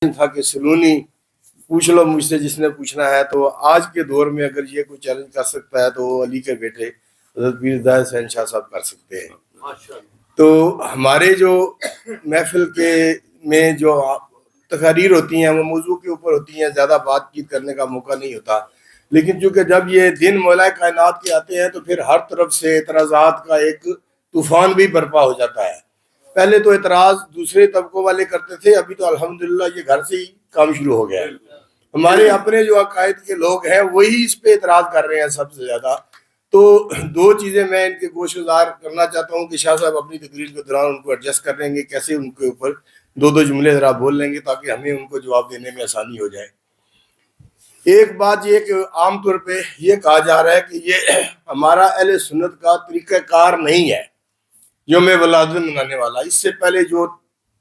تھا کہ سلونی پوچھ لو مجھ سے جس نے پوچھنا ہے، تو آج کے دور میں اگر یہ کوئی چیلنج کر سکتا ہے تو وہ علی کے بیٹے حضرت پیر زاہد حسین شاہ صاحب کر سکتے ہیں۔ تو ہمارے جو محفل کے میں جو تقاریر ہوتی ہیں وہ موضوع کے اوپر ہوتی ہیں، زیادہ بات چیت کرنے کا موقع نہیں ہوتا، لیکن چونکہ جب یہ دن مولا کائنات کے آتے ہیں تو پھر ہر طرف سے اعتراضات کا ایک طوفان بھی برپا ہو جاتا ہے۔ پہلے تو اعتراض دوسرے طبقوں والے کرتے تھے، ابھی تو الحمدللہ یہ گھر سے ہی کام شروع ہو گیا ہے۔ ہمارے اپنے جو عقائد کے لوگ ہیں وہی اس پہ اعتراض کر رہے ہیں سب سے زیادہ۔ تو دو چیزیں میں ان کے گوش گزار کرنا چاہتا ہوں کہ شاہ صاحب اپنی تقریر کے دوران ان کو ایڈجسٹ کر لیں گے، کیسے ان کے اوپر دو جملے ذرا بول لیں گے تاکہ ہمیں ان کو جواب دینے میں آسانی ہو جائے۔ ایک بات یہ کہ عام طور پہ یہ کہا جا رہا ہے کہ یہ ہمارا اہل سنت کا طریقہ کار نہیں ہے یوم ولادت منانے والا۔ اس سے پہلے جو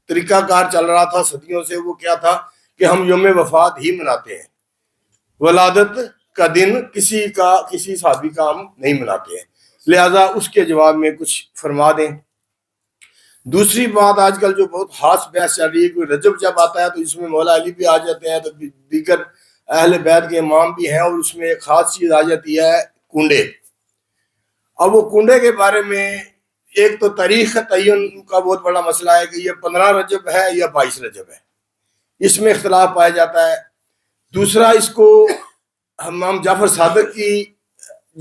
طریقہ کار چل رہا تھا صدیوں سے وہ کیا تھا کہ ہم یوم وفات ہی مناتے ہیں، ولادت کا دن کسی صحابی کا ہم نہیں مناتے ہیں، لہذا اس کے جواب میں کچھ فرما دیں۔ دوسری بات، آج کل جو بہت خاص بحث چل رہی ہے کہ رجب جب آتا ہے تو اس میں مولا علی بھی آ جاتے ہیں، تو دیگر اہل بیت کے امام بھی ہیں، اور اس میں ایک خاص چیز آ جاتی ہے کنڈے۔ اب وہ کنڈے کے بارے میں ایک تو تاریخ تعین کا بہت بڑا مسئلہ ہے کہ یہ 15 رجب ہے یا 22 رجب ہے، اس میں اختلاف پایا جاتا ہے۔ دوسرا، اس کو امام جعفر صادق کی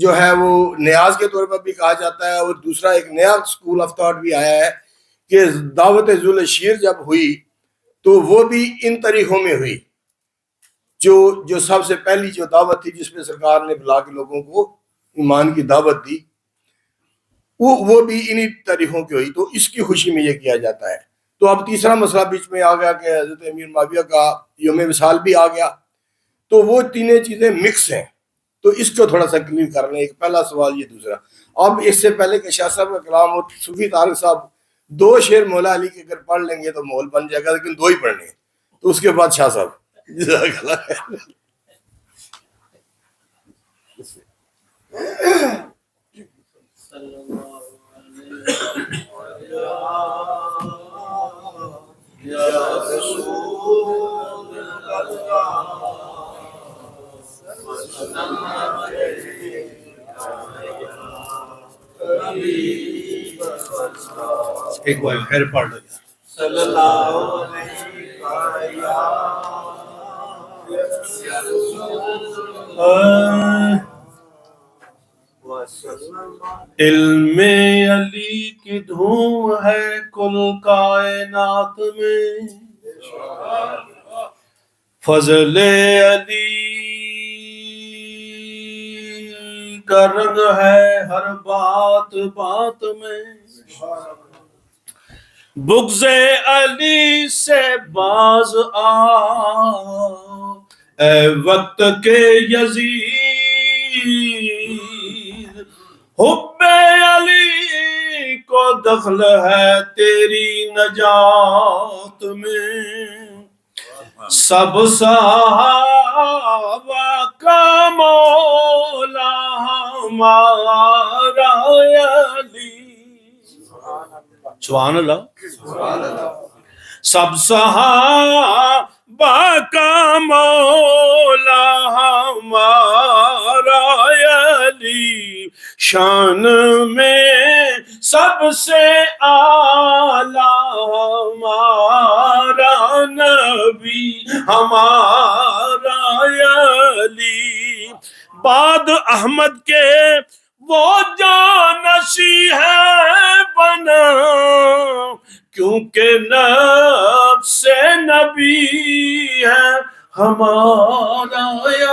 جو ہے وہ نیاز کے طور پر بھی کہا جاتا ہے، اور دوسرا ایک نیا سکول آف تھاٹ بھی آیا ہے کہ دعوت ذوالشیر جب ہوئی تو وہ بھی ان طریقوں میں ہوئی، جو سب سے پہلی جو دعوت تھی جس میں سرکار نے بلا کے لوگوں کو ایمان کی دعوت دی، وہ بھی انہی طریقوں کی ہوئی، تو اس کی خوشی میں یہ کیا جاتا ہے۔ تو اب تیسرا مسئلہ بیچ میں آ گیا کہ حضرت امیر معاویہ کا یوم وصال بھی آ گیا، تو وہ تینوں چیزیں مکس ہیں، تو اس کو تھوڑا سا کلیئر کر لیں۔ ایک پہلا سوال یہ، دوسرا اب اس سے پہلے کہ شاہ صاحب کا کلام ہو، صوفی طارق صاحب 2 شعر مولا علی کے اگر پڑھ لیں گے تو ماحول بن جائے گا، لیکن 2 ہی پڑھنے ہیں، تو اس کے بعد شاہ صاحب جزاک اللہ خیر۔ ایک بار خیر پڑھ لو صلی اللہ علم علی کی دھوم ہے کل کائنات میں، فضل علی کا رنگ ہے ہر بات بات میں، بغض علی سے باز آ اے وقت کے یزید، حب علی کو دخل ہے تیری نجات میں، سب صحابہ کا مولا ہمارا علی، سبحان اللہ، سب صحابہ کا مولا ہمارا علی، شان میں سب سے اعلیٰ ہمارا نبی ہمارا علی، بعد احمد کے وہ جانشین ہے بنا، کیونکہ نفس نبی ہے ہمارا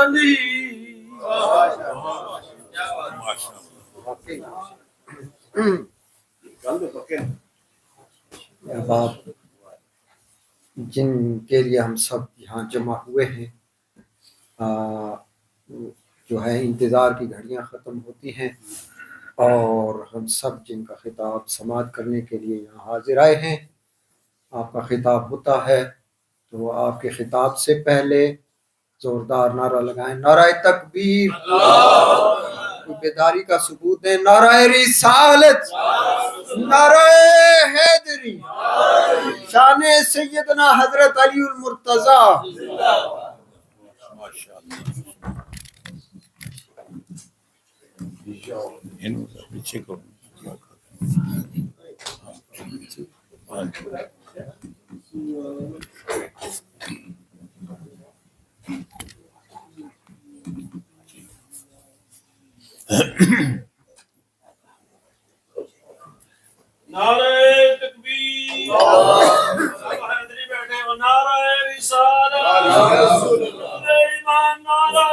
علی۔ اب آپ جن کے لیے ہم سب یہاں جمع ہوئے ہیں، جو ہے انتظار کی گھڑیاں ختم ہوتی ہیں، اور ہم سب جن کا خطاب سماعت کرنے کے لیے یہاں حاضر آئے ہیں، آپ کا خطاب ہوتا ہے تو آپ کے خطاب سے پہلے زوردار نعرہ لگائیں، نعرہ تکبیر، کوئی بیداری کا ثبوت دیں. نعرہ رسالت، نعرہ حیدری، شان سیدنا حضرت علی المرتضی. پیچھے کو نعرہ تکبیر، سب حیدری بیٹھے ہو. نعرہ رسالت، نعرہ ایمان، نعرہ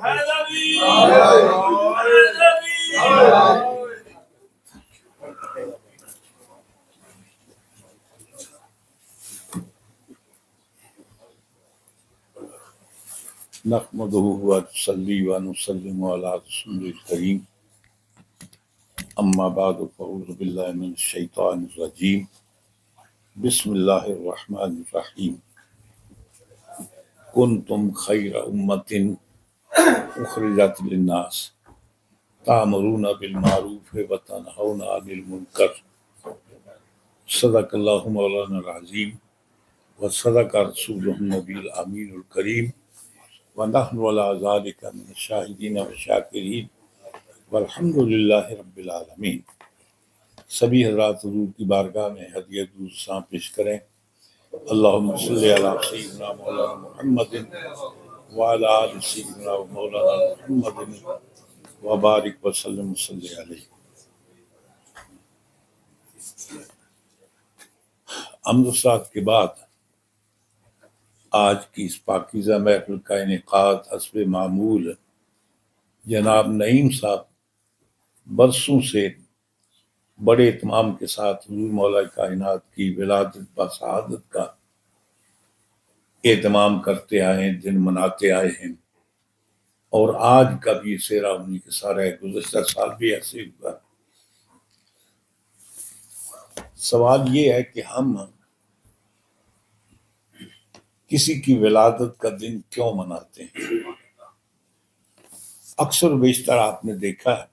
حیدری، حیدری. نحمدہ ونصلی ونسلم علی رسول الکریم. اما بعد فاعوذ باللہ من الشیطان الرجیم. بسم اللہ الرحمن الرحیم. کنتم خیر امۃ اخرجت للناس تأمرون بالمعروف وتنہون عن المنکر. صدق اللہ مولانا العظیم وصدق رسولہ النبی الامین الکریم. ونحن علی ذلک من الشاہدین والشاکرین والحمد للہ رب العالمین. سبھی حضرات حضور کی بارگاہ میں ہدیہ درود سلام پیش کریں. اللہم صلی علی سیدنا مولانا محمد وعلی آل سیدنا مولانا محمد وبارک وسلم صلی علیہ. حمد و ثناء کے بعد آج کی اس پاکیزہ محفل کا انعقاد حسب معمول جناب نعیم صاحب برسوں سے بڑے اہتمام کے ساتھ حضور مولا کائنات کی ولادت بسعادت کا اہتمام کرتے آئے ہیں، دن مناتے آئے ہیں، اور آج کا بھی سیرا انہی کے سارا ہے. گزشتہ سال بھی ایسے ہوا. سوال یہ ہے کہ ہم کسی کی ولادت کا دن کیوں مناتے ہیں؟ اکثر و بیشتر آپ نے دیکھا ہے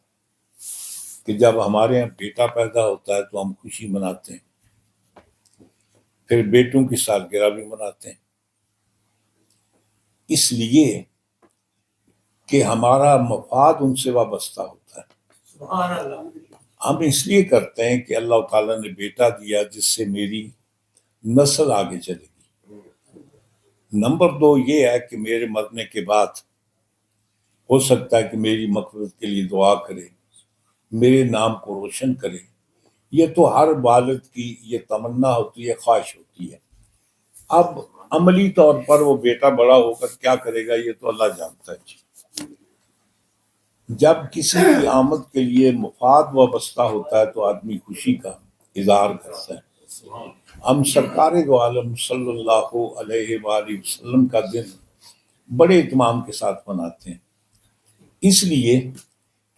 کہ جب ہمارے یہاں بیٹا پیدا ہوتا ہے تو ہم خوشی مناتے ہیں، پھر بیٹوں کی سالگرہ بھی مناتے ہیں، اس لیے کہ ہمارا مفاد ان سے وابستہ ہوتا ہے. ہم اس لیے کرتے ہیں کہ اللہ تعالیٰ نے بیٹا دیا جس سے میری نسل آگے چلے گی. نمبر 2 یہ ہے کہ میرے مرنے کے بعد ہو سکتا ہے کہ میری مغفرت کے لیے دعا کرے، میرے نام کو روشن کرے. یہ تو ہر والد کی یہ تمنا ہوتی ہے، خواہش ہوتی ہے. اب عملی طور پر وہ بیٹا بڑا ہو کر کیا کرے گا یہ تو اللہ جانتا ہے. جب کسی کی آمد کے لیے مفاد وابستہ ہوتا ہے تو آدمی خوشی کا اظہار کرتا ہے. ہم سرکار دو عالم صلی اللہ علیہ وآلہ وسلم کا دن بڑے اہتمام کے ساتھ مناتے ہیں، اس لیے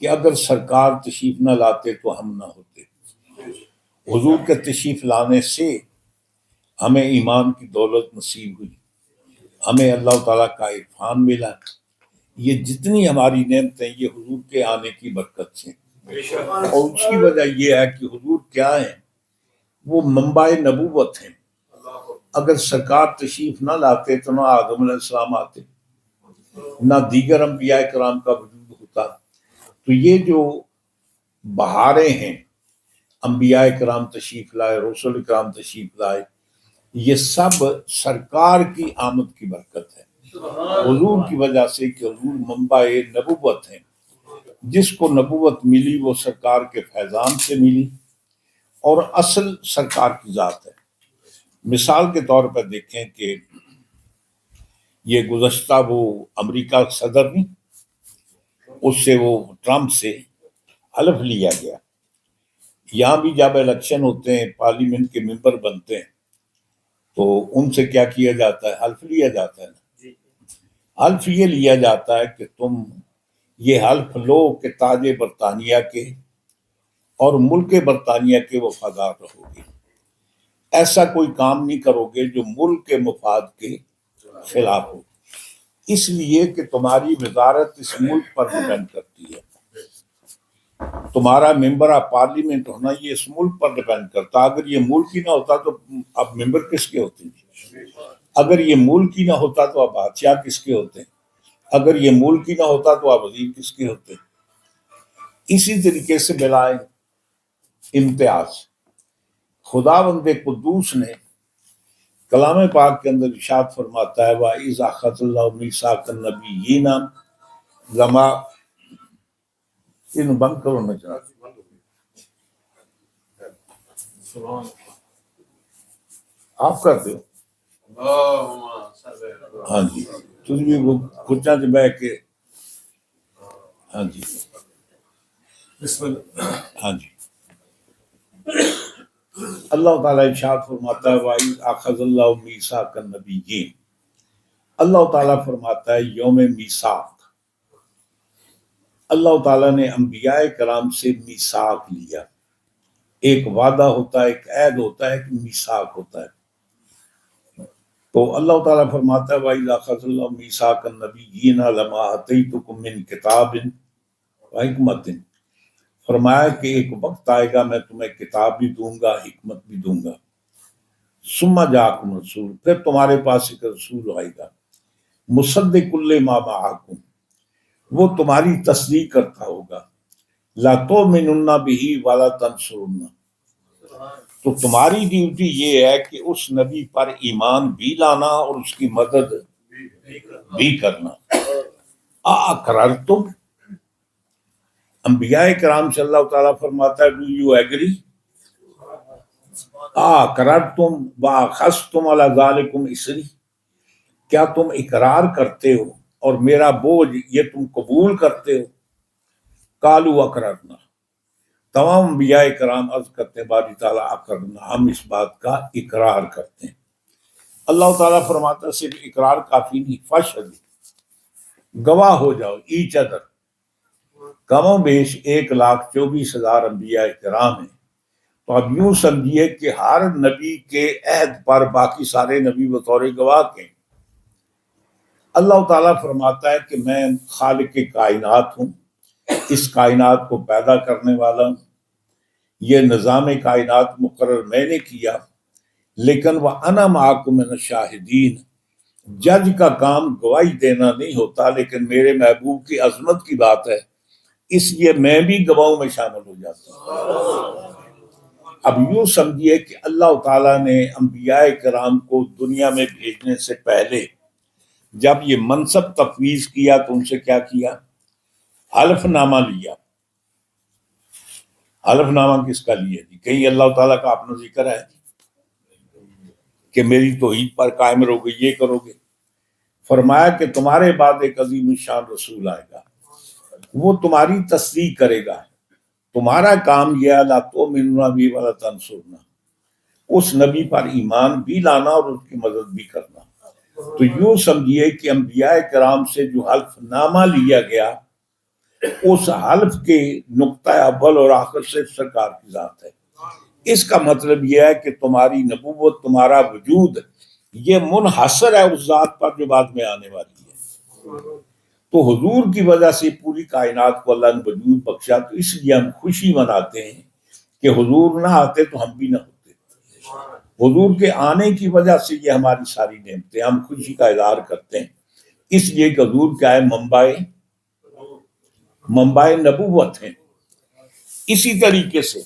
کہ اگر سرکار تشریف نہ لاتے تو ہم نہ ہوتے. حضور کے تشریف لانے سے ہمیں ایمان کی دولت نصیب ہوئی، ہمیں اللہ تعالیٰ کا عرفان ملا. یہ جتنی ہماری نعمتیں یہ حضور کے آنے کی برکت سے، اور اس کی وجہ یہ ہے کہ حضور کیا ہیں، وہ منبع نبوت ہیں. اگر سرکار تشریف نہ لاتے تو نہ آدم علیہ السلام آتے، نہ دیگر انبیاء کرام کا وجود ہوتا. تو یہ جو بہاریں ہیں، انبیاء کرام تشریف لائے، رسول کرام تشریف لائے، یہ سب سرکار کی آمد کی برکت ہے، حضور کی وجہ سے کہ حضور منبع نبوت ہیں. جس کو نبوت ملی وہ سرکار کے فیضان سے ملی، اور اصل سرکار کی ذات ہے. مثال کے طور پر دیکھیں کہ یہ گزشتہ وہ امریکہ صدر نہیں، اس سے وہ ٹرمپ سے حلف لیا گیا. یہاں بھی جب الیکشن ہوتے ہیں، پارلیمنٹ کے ممبر بنتے ہیں تو ان سے کیا کیا جاتا ہے؟ حلف لیا جاتا ہے نا. حلف یہ لیا جاتا ہے کہ تم یہ حلف لو کہ تاج برطانیہ کے اور ملک برطانیہ کے وفادار رہو گے، ایسا کوئی کام نہیں کرو گے جو ملک کے مفاد کے خلاف ہو. اس لیے کہ تمہاری وزارت اس ملک پر ڈپینڈ کرتی ہے، تمہارا ممبر آف پارلیمنٹ ہونا یہ اس ملک پر ڈپینڈ کرتا. اگر یہ ملک ہی نہ ہوتا تو اب ممبر کس کے ہوتے ہیں؟ اگر یہ ملک ہی نہ ہوتا تو اب بادشاہ کس کے ہوتے ہیں؟ اگر یہ ملک ہی نہ ہوتا تو اب وزیر کس کے ہوتے ہیں؟ اسی طریقے سے بلا امتیاز خداوند قدوس نے کلام پاک کے اندر ارشاد فرماتا ہے وَإِذْ أَخَذَ اللَّهُ مِيثَاقَ النَّبِيِّينَ لما ان بند کرو نہ جناب آپ کرتے ہو ہاں جی تجھ بھی وہ کچھ سے بہ کے ہاں جی ہاں جی اللہ تعالیٰ ارشاد فرماتا ہے وَإِذْ أَخَذَ اللَّهُ مِيثَاقَ النَّبِيِّينَ. اللہ تعالیٰ فرماتا ہے یوم میثاق، اللہ تعالیٰ نے انبیاء کرام سے میثاق لیا. ایک وعدہ ہوتا ہے، ایک عہد ہوتا ہے، ایک میثاق ہوتا ہے. تو اللہ تعالیٰ فرماتا ہے وَإِذْ أَخَذَ اللَّهُ مِيثَاقَ النَّبِيِّينَ لَمَا آتَيْتُكُم مِّن كِتَابٍ وَحِكْمَةٍ، فرمایا کہ ایک وقت آئے گا میں تمہیں کتاب بھی دوں گا، حکمت بھی دوں گا. ثم جاءکم رسول، پھر تمہارے پاس ایک رسول آئے گا، مصدق لما معکم، وہ تمہاری تصدیق کرتا ہوگا. لا تؤمنن بہ ولا تنصرن، تو تمہاری ڈیوٹی یہ ہے کہ اس نبی پر ایمان بھی لانا اور اس کی مدد بھی کرنا. اقررتم، انبیاء کرام سے اللہ تعالیٰ فرماتا ہے ڈو یو ایگری؟ اقررتم واخذتم علی ذالکم اسری، کیا تم اقرار کرتے ہو اور میرا بوجھ یہ تم قبول کرتے ہو؟ قالوا اقررنا، تمام انبیاء کرام عرض کرتے ہیں باری تعالیٰ اقررنا، ہم اس بات کا اقرار کرتے ہیں. اللہ تعالیٰ فرماتا ہے صرف اقرار کافی نہیں، فاشہدوا، گواہ ہو جاؤ، ایچ ادر. کم و بیش 1,24,000 انبیاء کرام ہیں. تو اب یوں سمجھیے کہ ہر نبی کے عہد پر باقی سارے نبی بطور گواہ کے. اللہ تعالیٰ فرماتا ہے کہ میں خالق کائنات ہوں، اس کائنات کو پیدا کرنے والا ہوں، یہ نظام کائنات مقرر میں نے کیا. لیکن وَأَنَا مَعَكُم مِّنَ الشَّاهِدِينَ، جج کا کام گواہی دینا نہیں ہوتا، لیکن میرے محبوب کی عظمت کی بات ہے اس لیے میں بھی گواہوں میں شامل ہو جاتا ہوں. اب یوں سمجھیے کہ اللہ تعالیٰ نے انبیاء کرام کو دنیا میں بھیجنے سے پہلے جب یہ منصب تفویض کیا تو ان سے کیا کیا؟ حلف نامہ لیا. حلف نامہ کس کا لیا جی؟ کہیں اللہ تعالیٰ کا اپنا ذکر ہے کہ میری توحید پر قائم رہو گے، یہ کرو گے؟ فرمایا کہ تمہارے بعد ایک عظیم الشان رسول آئے گا، وہ تمہاری تصدیق کرے گا. تمہارا کام یہ ہے لا تؤمنون بہ ولا تنصرون، اس نبی پر ایمان بھی لانا اور اس کی مدد بھی کرنا. تو یوں سمجھیے کہ انبیاء کرام سے جو حلف نامہ لیا گیا اس حلف کے نقطہ اول اور آخر سے سرکار کی ذات ہے. اس کا مطلب یہ ہے کہ تمہاری نبوت، تمہارا وجود یہ منحصر ہے اس ذات پر جو بعد میں آنے والی ہے. تو حضور کی وجہ سے پوری کائنات کو اللہ نے وجود بخشا. تو اس لیے ہم خوشی مناتے ہیں کہ حضور نہ آتے تو ہم بھی نہ ہوتے. حضور کے آنے کی وجہ سے یہ ہماری ساری نعمتیں، ہم خوشی کا اظہار کرتے ہیں. اس لیے کہ حضور کیا ہے؟ منبع نبوت ہیں. اسی طریقے سے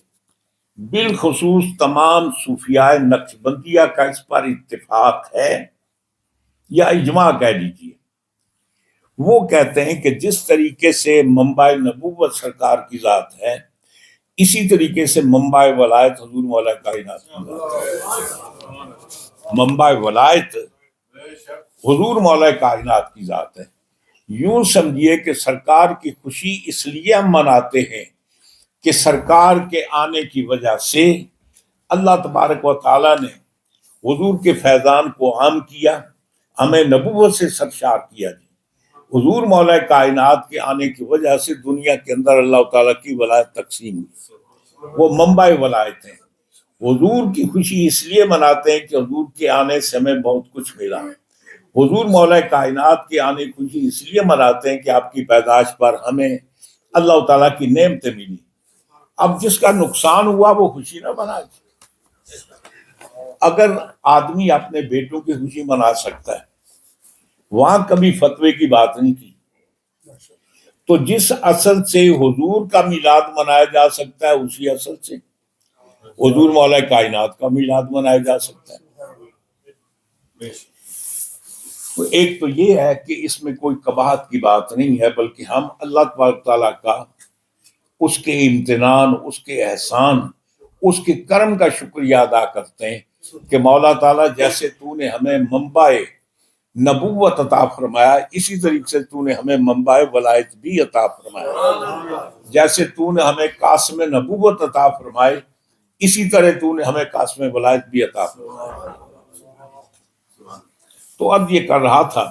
بالخصوص تمام صوفیاء نقشبندیہ کا اس پر اتفاق ہے یا اجماع کہہ لیجیے. وہ کہتے ہیں کہ جس طریقے سے منبع نبوت سرکار کی ذات ہے اسی طریقے سے منبع ولایت حضور مولا کائنات کی ذات ہے. منبع ولایت حضور مولا کائنات کی ذات ہے. یوں سمجھیے کہ سرکار کی خوشی اس لیے ہم مناتے ہیں کہ سرکار کے آنے کی وجہ سے اللہ تبارک و تعالیٰ نے حضور کے فیضان کو عام کیا، ہمیں نبوت سے سرشار کیا. حضور مولا کائنات کے آنے کی وجہ سے دنیا کے اندر اللہ تعالیٰ کی ولایت تقسیم ہوئی، وہ منبع ولایت ہیں. حضور کی خوشی اس لیے مناتے ہیں کہ حضور کے آنے سے ہمیں بہت کچھ ملا. حضور مولا کائنات کے آنے کی خوشی اس لیے مناتے ہیں کہ آپ کی پیدائش پر ہمیں اللہ تعالیٰ کی نعمتیں ملی. اب جس کا نقصان ہوا وہ خوشی نہ منائے. اگر آدمی اپنے بیٹوں کی خوشی منا سکتا ہے, وہاں کبھی فتوے کی بات نہیں کی, تو جس اصل سے حضور کا میلاد منایا جا سکتا ہے اسی اصل سے حضور مولا کائنات کا میلاد منایا جا سکتا ہے. تو ایک تو یہ ہے کہ اس میں کوئی قباحت کی بات نہیں ہے, بلکہ ہم اللہ تبارک تعالیٰ کا اس کے امتنان, اس کے احسان, اس کے کرم کا شکریہ ادا کرتے ہیں کہ مولا تعالیٰ جیسے تو نے ہمیں منبع نبوت عطا فرمایا, اسی طریقے سے تو نے ہمیں منبع ولایت بھی عطا فرمایا. جیسے تو نے ہمیں قاسم نبوت عطا فرمائے, اسی طرح تو نے ہمیں قاسم ولایت بھی عطا فرمایا. تو اب یہ کر رہا تھا.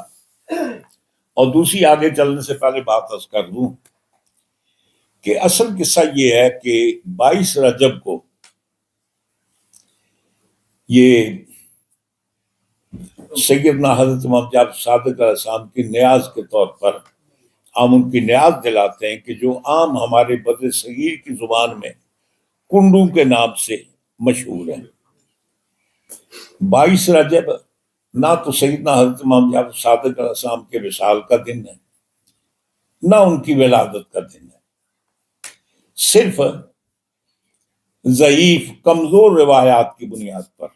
اور دوسری آگے چلنے سے پہلے بات عرض کر دوں کہ اصل قصہ یہ ہے کہ 22 رجب کو یہ سیدنا حضرت امام جعفر صادق علیہ السلام کی نیاز کے طور پر ہم ان کی نیاز دلاتے ہیں کہ جو عام ہمارے بر صغیر کی زبان میں کنڈو کے نام سے مشہور ہیں. 22 رجب نہ تو سیدنا حضرت امام جعفر صادق علیہ السلام کے وصال کا دن ہے, نہ ان کی ولادت کا دن ہے. صرف ضعیف کمزور روایات کی بنیاد پر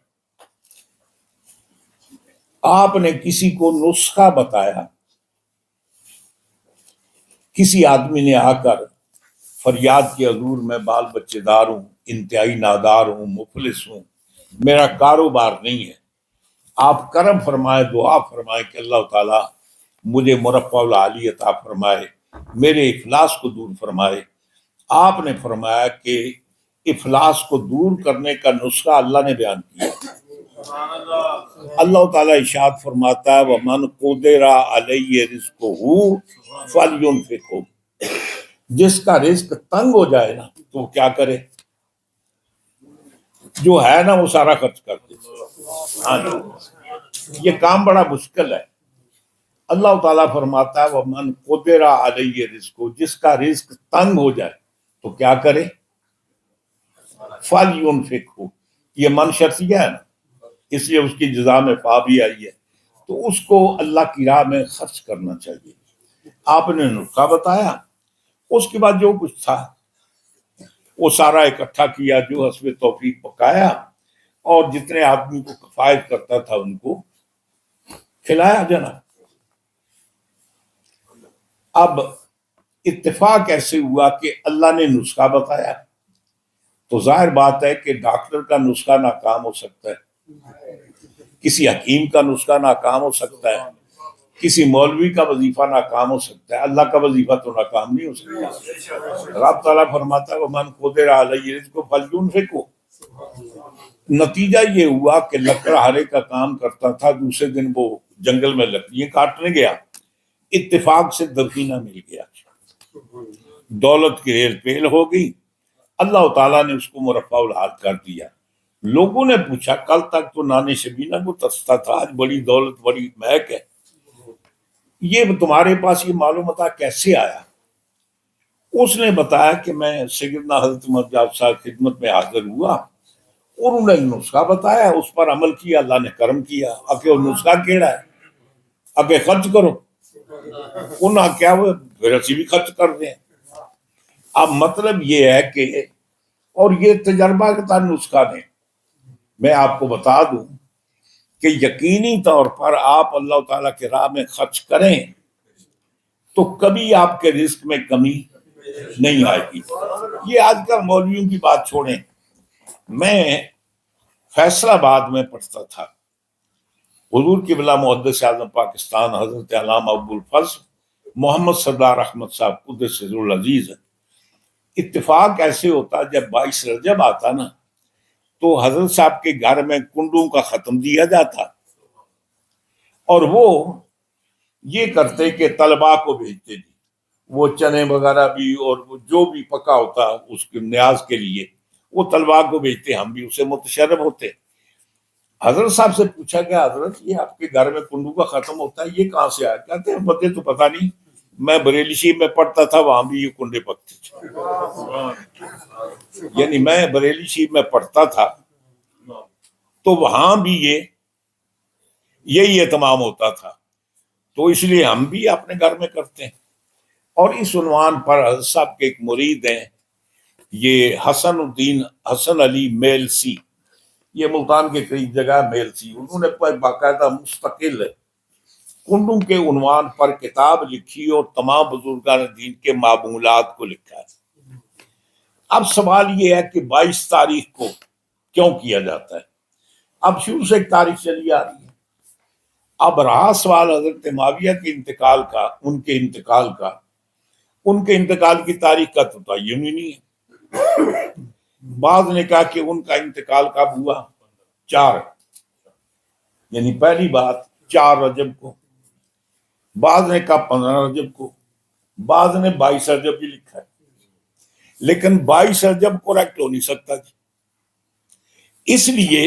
آپ نے کسی کو نسخہ بتایا. کسی آدمی نے آ کر فریاد کی حضور میں بال بچے دار ہوں, انتہائی نادار ہوں, مفلس ہوں, میرا کاروبار نہیں ہے, آپ کرم فرمائے, دعا فرمائے کہ اللہ تعالیٰ مجھے مرفع العالی عطا فرمائے, میرے افلاس کو دور فرمائے. آپ نے فرمایا کہ افلاس کو دور کرنے کا نسخہ اللہ نے بیان کیا. اللہ تعالیٰ ارشاد فرماتا ہے وَمَنْ قُدِرَ عَلَيْهِ رِزْقُهُ فَلْيُنْفِقْ, جس کا رزق تنگ ہو جائے نا تو وہ کیا کرے, جو ہے نا وہ سارا خرچ کر دے. ہاں جی, یہ کام بڑا مشکل ہے. اللہ تعالیٰ فرماتا ہے وَمَنْ قُدِرَ عَلَيْهِ رِزْقُهُ, جس کا رزق تنگ ہو جائے تو کیا کرے, فَلْيُنْفِقْ. یہ من شرطیہ ہے نا, اس لیے اس کی جزا میں فا بھی آئی ہے, تو اس کو اللہ کی راہ میں خرچ کرنا چاہیے. آپ نے نسخہ بتایا, اس کے بعد جو کچھ تھا وہ سارا اکٹھا کیا, جو حسب توفیق پکایا, اور جتنے آدمی کو کفایت کرتا تھا ان کو کھلایا جناب. اب اتفاق ایسے ہوا کہ اللہ نے نسخہ بتایا, تو ظاہر بات ہے کہ ڈاکٹر کا نسخہ ناکام ہو سکتا ہے, کسی حکیم کا نسخہ ناکام ہو سکتا ہے, کسی مولوی کا وظیفہ ناکام ہو سکتا ہے, اللہ کا وظیفہ تو ناکام نہیں ہو سکتا. رب تعالیٰ فرماتا ہے وَمَنْ قُدِرَ عَلَيْهِ رِزْقُهُ فَلْيُنْفِقْ. نتیجہ یہ ہوا کہ لکڑہارے کا کام کرتا تھا, دوسرے دن وہ جنگل میں لکڑیاں کاٹنے گیا, اتفاق سے دفینہ مل گیا, دولت کی ریل پیل ہو گئی. اللہ تعالیٰ نے اس کو مرفع الحال کر دیا. لوگوں نے پوچھا کل تک تو نانے شبینہ کو تستا تھا, آج بڑی دولت بڑی مہک ہے, یہ تمہارے پاس یہ معلومات کیسے آیا؟ اس نے بتایا کہ میں سیدنا حضرت محمد جعفر صاحب خدمت میں حاضر ہوا اور انہوں نے نسخہ بتایا, اس پر عمل کیا, اللہ نے کرم کیا. اکے وہ نسخہ کیڑا ہے, اکے خرچ کرو, انہاں کیا وہ پھر اسی بھی خرچ کر دیں. اب مطلب یہ ہے کہ, اور یہ تجربہ کا نسخہ نے, میں آپ کو بتا دوں کہ یقینی طور پر آپ اللہ تعالیٰ کے راہ میں خرچ کریں تو کبھی آپ کے رزق میں کمی نہیں آئے گی. یہ آج کل مولویوں کی بات چھوڑیں, میں فیصل آباد میں پڑھتا تھا, حضور کی بلا محدث اعظم پاکستان حضرت علامہ ابو الفضل محمد سردار احمد صاحب قدس سر العزیز. اتفاق ایسے ہوتا جب 22 رجب آتا نا تو حضرت صاحب کے گھر میں کنڈوں کا ختم دیا جاتا, اور وہ یہ کرتے کہ طلباء کو بھیجتے تھے, وہ چنے وغیرہ بھی اور جو بھی پکا ہوتا اس کے نیاز کے لیے وہ طلباء کو بھیجتے, ہم بھی اسے متشرف ہوتے. حضرت صاحب سے پوچھا کہ حضرت یہ آپ کے گھر میں کنڈو کا ختم ہوتا ہے، یہ کہاں سے آیا؟ کہتے ہیں مجھے تو پتہ نہیں، میں بریلی شریف میں پڑھتا تھا، وہاں بھی یہ کنڈے پکتے تھے۔ یعنی میں بریلی شریف میں پڑھتا تھا تو وہاں بھی یہی اہتمام ہوتا تھا، تو اس لیے ہم بھی اپنے گھر میں کرتے ہیں۔ اور اس عنوان پر حضرت صاحب کے ایک مرید ہیں، یہ حسن الدین حسن علی میلسی، یہ ملتان کے قریب جگہ میلسی، انہوں نے باقاعدہ مستقل کنڈوں کے عنوان پر کتاب لکھی اور تمام بزرگان دین کے معمولات کو لکھا ہے۔ اب سوال یہ ہے کہ 22 تاریخ کو کیوں کیا جاتا ہے؟ اب شروع سے ایک تاریخ چلی آ رہی ہے۔ اب رہا سوال حضرت معاویہ کے انتقال کا، ان کے انتقال کی تاریخ کا تو تعین ہی نہیں ہے۔ بعض نے کہا کہ ان کا انتقال کب ہوا؟ 4، یعنی پہلی بات 4 رجب کو، بعض نے کہا 15 رجب کو، بعض نے 22 رجب بھی لکھا ہے، لیکن 22 رجب کریکٹ ہو نہیں سکتا جی، اس لیے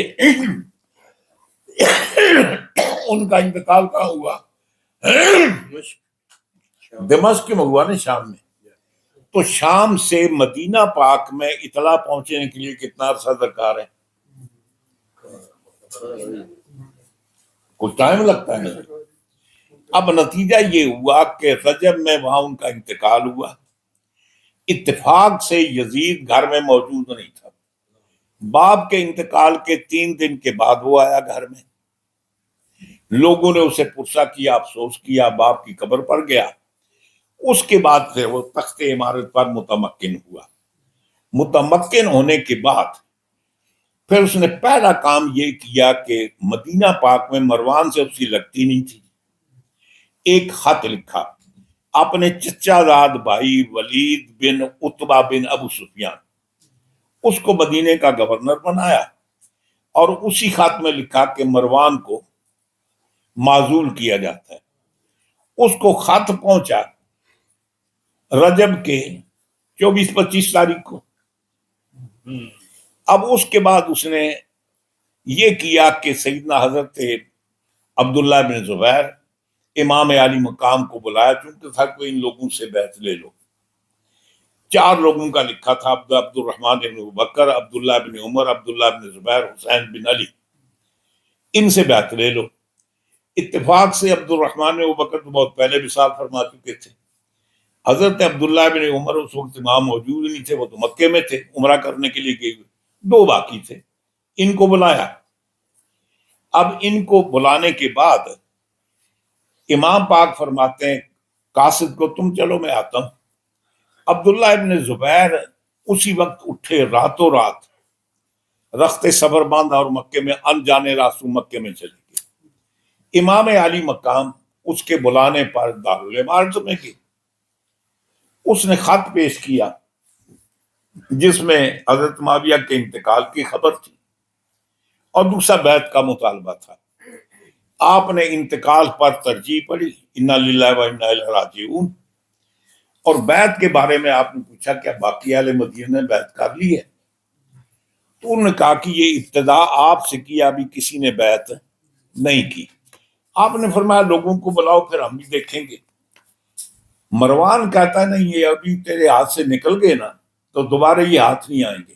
ان کا انتقال کہاں ہوا؟ دمشق میں ہوا نا، شام میں۔ تو شام سے مدینہ پاک میں اطلاع پہنچنے کے لیے کتنا عرصہ درکار ہے؟ کچھ ٹائم لگتا ہے۔ اب نتیجہ یہ ہوا کہ رجب میں وہاں ان کا انتقال ہوا، اتفاق سے یزید گھر میں موجود نہیں تھا، باپ کے انتقال کے 3 دن کے بعد وہ آیا گھر میں، لوگوں نے اسے پرسہ کیا، افسوس کیا، باپ کی قبر پر گیا، اس کے بعد سے وہ تخت امارت پر متمکن ہوا۔ متمکن ہونے کے بعد پھر اس نے پہلا کام یہ کیا کہ مدینہ پاک میں مروان سے اس کی لگتی نہیں تھی، ایک خط لکھا اپنے چچا زاد بھائی ولید بن عتبہ بن ابو سفیان، اس کو مدینے کا گورنر بنایا، اور اسی خط میں لکھا کہ مروان کو معزول کیا جاتا ہے۔ اس کو خط پہنچا رجب کے 24-25 تاریخ کو۔ اب اس کے بعد اس نے یہ کیا کہ سیدنا حضرت عبداللہ بن زبیر امام عالی مقام کو بلایا، چونکہ تھا کہ ان لوگوں سے بیعت لے لو۔ 4 لوگوں کا لکھا تھا، عبد الرحمن بن ابوبکر، عبداللہ بن عمر، عبداللہ بن زبیر، حسین بن علی، ان سے بیعت لے لو۔ اتفاق سے عبد الرحمن بن ابوبکر تو بہت پہلے وصال فرما چکے تھے، حضرت عبداللہ بن عمر اس وقت امام موجود نہیں تھے، وہ تو مکے میں تھے، عمرہ کرنے کے لیے گئے ہوئے، 2 باقی تھے، ان کو بلایا۔ اب ان کو بلانے کے بعد امام پاک فرماتے ہیں قاصد کو تم چلو میں آتا ہوں۔ عبداللہ ابن زبیر اسی وقت اٹھے، راتوں رات رخت صبر باندھا اور مکے میں انجانے راسو مکے میں چلے گئے۔ امام علی مقام اس کے بلانے پر دارالعمارت میں گئے، اس نے خط پیش کیا جس میں حضرت معاویہ کے انتقال کی خبر تھی اور دوسرا بیعت کا مطالبہ تھا۔ آپ نے انتقال پر ترجیح پڑھی، انا للہ و انا الیہ راجعون، اور بیعت کے بارے میں آپ نے پوچھا کیا باقی اہل مدینہ نے بیعت کر لی ہے؟ تو انہوں نے کہا کہ یہ ابتدا آپ سے کیا، ابھی کسی نے بیعت نہیں کی۔ آپ نے فرمایا لوگوں کو بلاؤ، پھر ہم بھی دیکھیں گے۔ مروان کہتا ہے نہیں، یہ ابھی تیرے ہاتھ سے نکل گئے نا تو دوبارہ یہ ہاتھ نہیں آئیں گے۔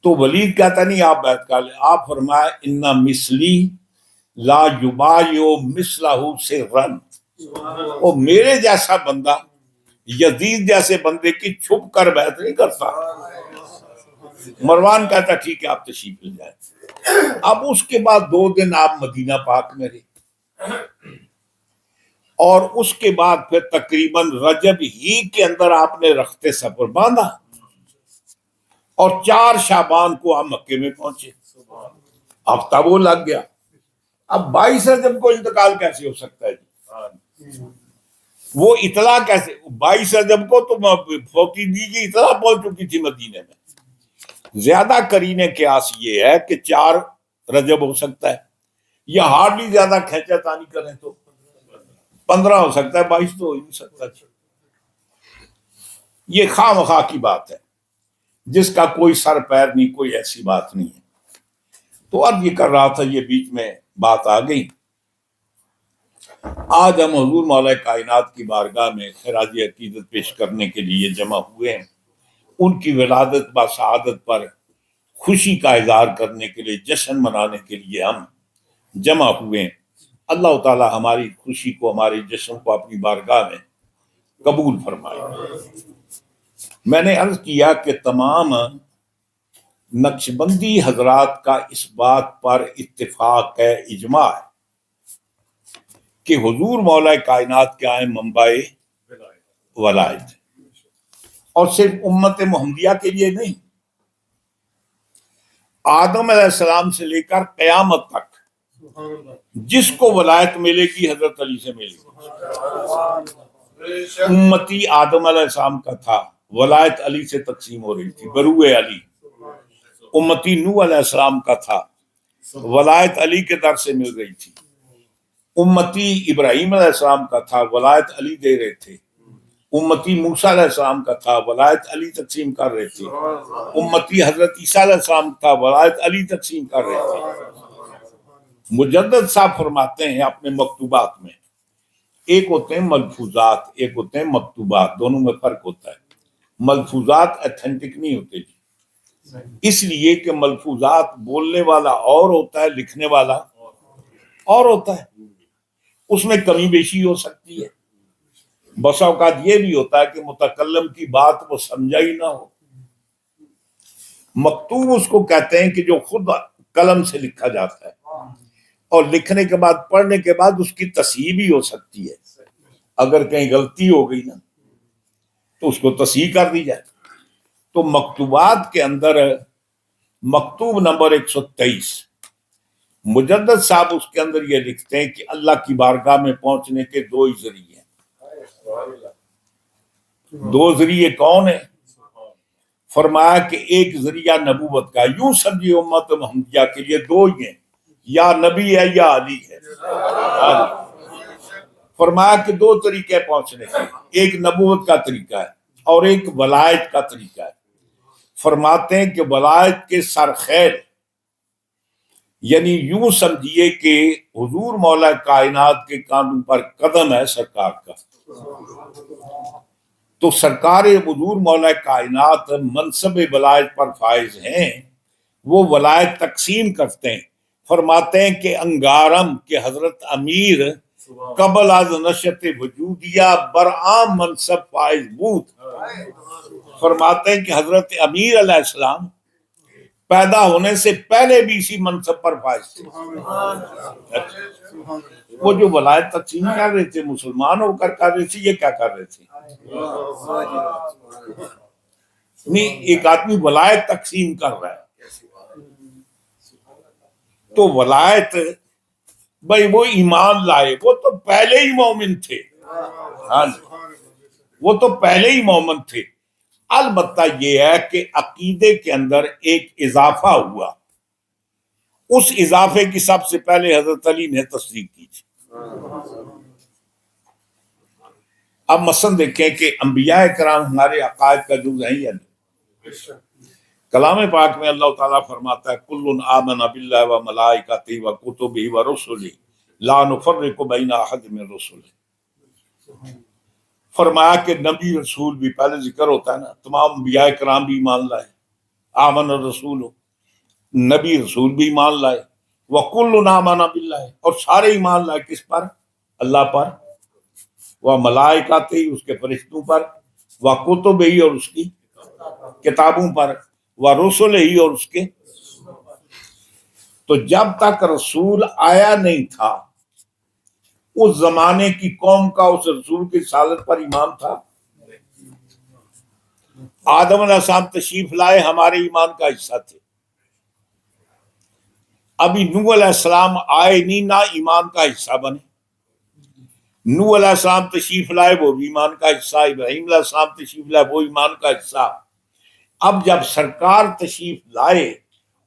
تو ولید کہتا نہیں آپ بیعت کر لیں۔ آپ فرمایا انا مثلی لا یبایع مثلہ سرًا، اور میرے جیسا بندہ یزید جیسے بندے کی چھپ کر بیعت نہیں کرتا۔ مروان کہتا ٹھیک ہے آپ تشریف لے جائیں۔ اب اس کے بعد 2 دن آپ مدینہ پاک میں رہے، اور اس کے بعد پھر تقریباً رجب ہی کے اندر آپ نے رخت سفر باندھا، اور 4 شعبان کو آپ مکے میں پہنچے، ہفتہ وہ لگ گیا۔ اب 22 رجب کو انتقال کیسے ہو سکتا ہے جی؟ وہ اطلاع کیسے 22 رجب کو تو فوتیدگی کی اطلاع پہنچ چکی تھی مدینے میں۔ زیادہ قرینِ قیاس یہ ہے کہ 4 رجب ہو سکتا ہے، یا ہارڈلی زیادہ کھینچا تانی کریں تو 15 ہو سکتا ہے، 22 تو ہو ہی نہیں سکتا۔ یہ خواہ مخواہ کی بات ہے جس کا کوئی سر پیر نہیں، کوئی ایسی بات نہیں ہے۔ تو اب یہ کر رہا تھا، یہ بیچ میں بات آ گئی. آج ہم حضور مولا کائنات کی بارگاہ میں خراج عقیدت پیش کرنے کے لیے جمع ہوئے ہیں. ان کی ولادت با سعادت پر خوشی کا اظہار کرنے کے لیے، جشن منانے کے لیے ہم جمع ہوئے ہیں. اللہ تعالی ہماری خوشی کو، ہمارے جشن کو اپنی بارگاہ میں قبول فرمائے. میں نے عرض کیا کہ تمام نقشبندی حضرات کا اس بات پر اتفاق ہے، اجماع ہے کہ حضور مولا کائنات کیا ہے؟ منبع ولایت. اور صرف امت محمدیہ کے لیے نہیں، آدم علیہ السلام سے لے کر قیامت تک جس کو ولایت ملے گی حضرت علی سے ملے گی. امتی آدم علیہ السلام کا تھا، ولایت علی سے تقسیم ہو رہی تھی، بروئے علی. امتی نوح علیہ السلام کا تھا، ولایت علی کے در سے مل رہی تھی. امتی ابراہیم علیہ السلام کا تھا، ولایت علی دے رہے تھے. امتی موسیٰ علیہ السلام کا تھا، ولایت علی تقسیم کر رہے تھے. امتی حضرت عیسیٰ علیہ السلام کا، ولایت علی تقسیم کر رہے تھے. مجدد صاحب فرماتے ہیں اپنے مکتوبات میں، ایک ہوتے ہیں ملفوظات، ایک ہوتے ہیں مکتوبات، دونوں میں فرق ہوتا ہے. ملفوظات اتھینٹک نہیں ہوتے جی، اس لیے کہ ملفوظات بولنے والا اور ہوتا ہے، لکھنے والا اور ہوتا ہے، اس میں کمی بیشی ہو سکتی ہے. بسا اوقات یہ بھی ہوتا ہے کہ متکلم کی بات وہ سمجھا ہی نہ ہو. مکتوب اس کو کہتے ہیں کہ جو خود قلم سے لکھا جاتا ہے اور لکھنے کے بعد، پڑھنے کے بعد اس کی تصحیح بھی ہو سکتی ہے. اگر کہیں غلطی ہو گئی نا تو اس کو تصحیح کر دی جائے. تو مکتوبات کے اندر مکتوب نمبر 123 مجدد صاحب اس کے اندر یہ لکھتے ہیں کہ اللہ کی بارگاہ میں پہنچنے کے دو ہی ذریعے ہیں. دو ذریعے کون ہیں؟ فرمایا کہ ایک ذریعہ نبوت کا، یوں سمجھیے امت محمدیہ کے لیے دو ہی ہیں، یا نبی ہے یا علی ہے. فرمایا کہ دو طریقے پہنچنے کے، ایک نبوت کا طریقہ ہے اور ایک ولایت کا طریقہ ہے. فرماتے ہیں کہ ولایت کے سرخیل، یعنی یوں سمجھیے کہ حضور مولا کائنات کے کانوں پر قدم ہے سرکار کا. تو سرکار حضور مولا کائنات منصب ولایت پر فائز ہیں، وہ ولایت تقسیم کرتے ہیں. فرماتے ہیں کہ انگارم کے حضرت امیر قبل از نشت وجودیہ برعام منصب فائز بود. فرماتے ہیں کہ حضرت امیر علیہ السلام پیدا ہونے سے پہلے بھی اسی منصب پر فائز تھے. وہ جو ولایت تقسیم کر رہے تھے مسلمان ہو کر رہے تھے، یہ کیا کر رہے تھے؟ نہیں، ایک آدمی ولایت تقسیم کر رہا ہے تو ولایت، بھائی وہ ایمان لائے، وہ تو پہلے ہی مومن تھے. ہاں جی، وہ تو پہلے ہی مومن تھے. البتہ یہ ہے کہ عقیدے کے اندر ایک اضافہ ہوا، اس اضافے کی سب سے پہلے حضرت علی نے تصدیق کی تھی. اب مثلا دیکھیں کہ انبیاء کرام ہمارے عقائد کا جز ہیں یا نہیں. کلام پاک میں اللہ تعالیٰ فرماتا ہے کل آمن باللہ و ملائکتہ و کتبہ و رسلہ لا نفرق بین احد من رسلہ. فرمایا کہ نبی رسول بھی پہلے ذکر ہوتا ہے نا، تمام انبیاء کرام بھی ایمان لائے. آمن الرسول، نبی رسول بھی ایمان لائے. وکل آمن باللہ، اور سارے ایمان لائے کس پر؟ اللہ پر. وہ ملائکتہ، اس کے فرشتوں پر. وہ کتب ہی، اور اس کی کتابوں پر. وہ رسل ہی، اور اس کے. تو جب تک رسول آیا نہیں تھا اس زمانے کی قوم کا اس رسول کی رسالت پر ایمان تھا. آدم علیہ السلام تشریف لائے، ہمارے ایمان کا حصہ تھے. ابھی نوح علیہ السلام آئے نہیں، نہ ایمان کا حصہ بنے. نوح علیہ السلام تشریف لائے، وہ بھی ایمان کا حصہ. ابراہیم علیہ السلام تشریف لائے، وہ ایمان کا حصہ. اب جب سرکار تشریف لائے،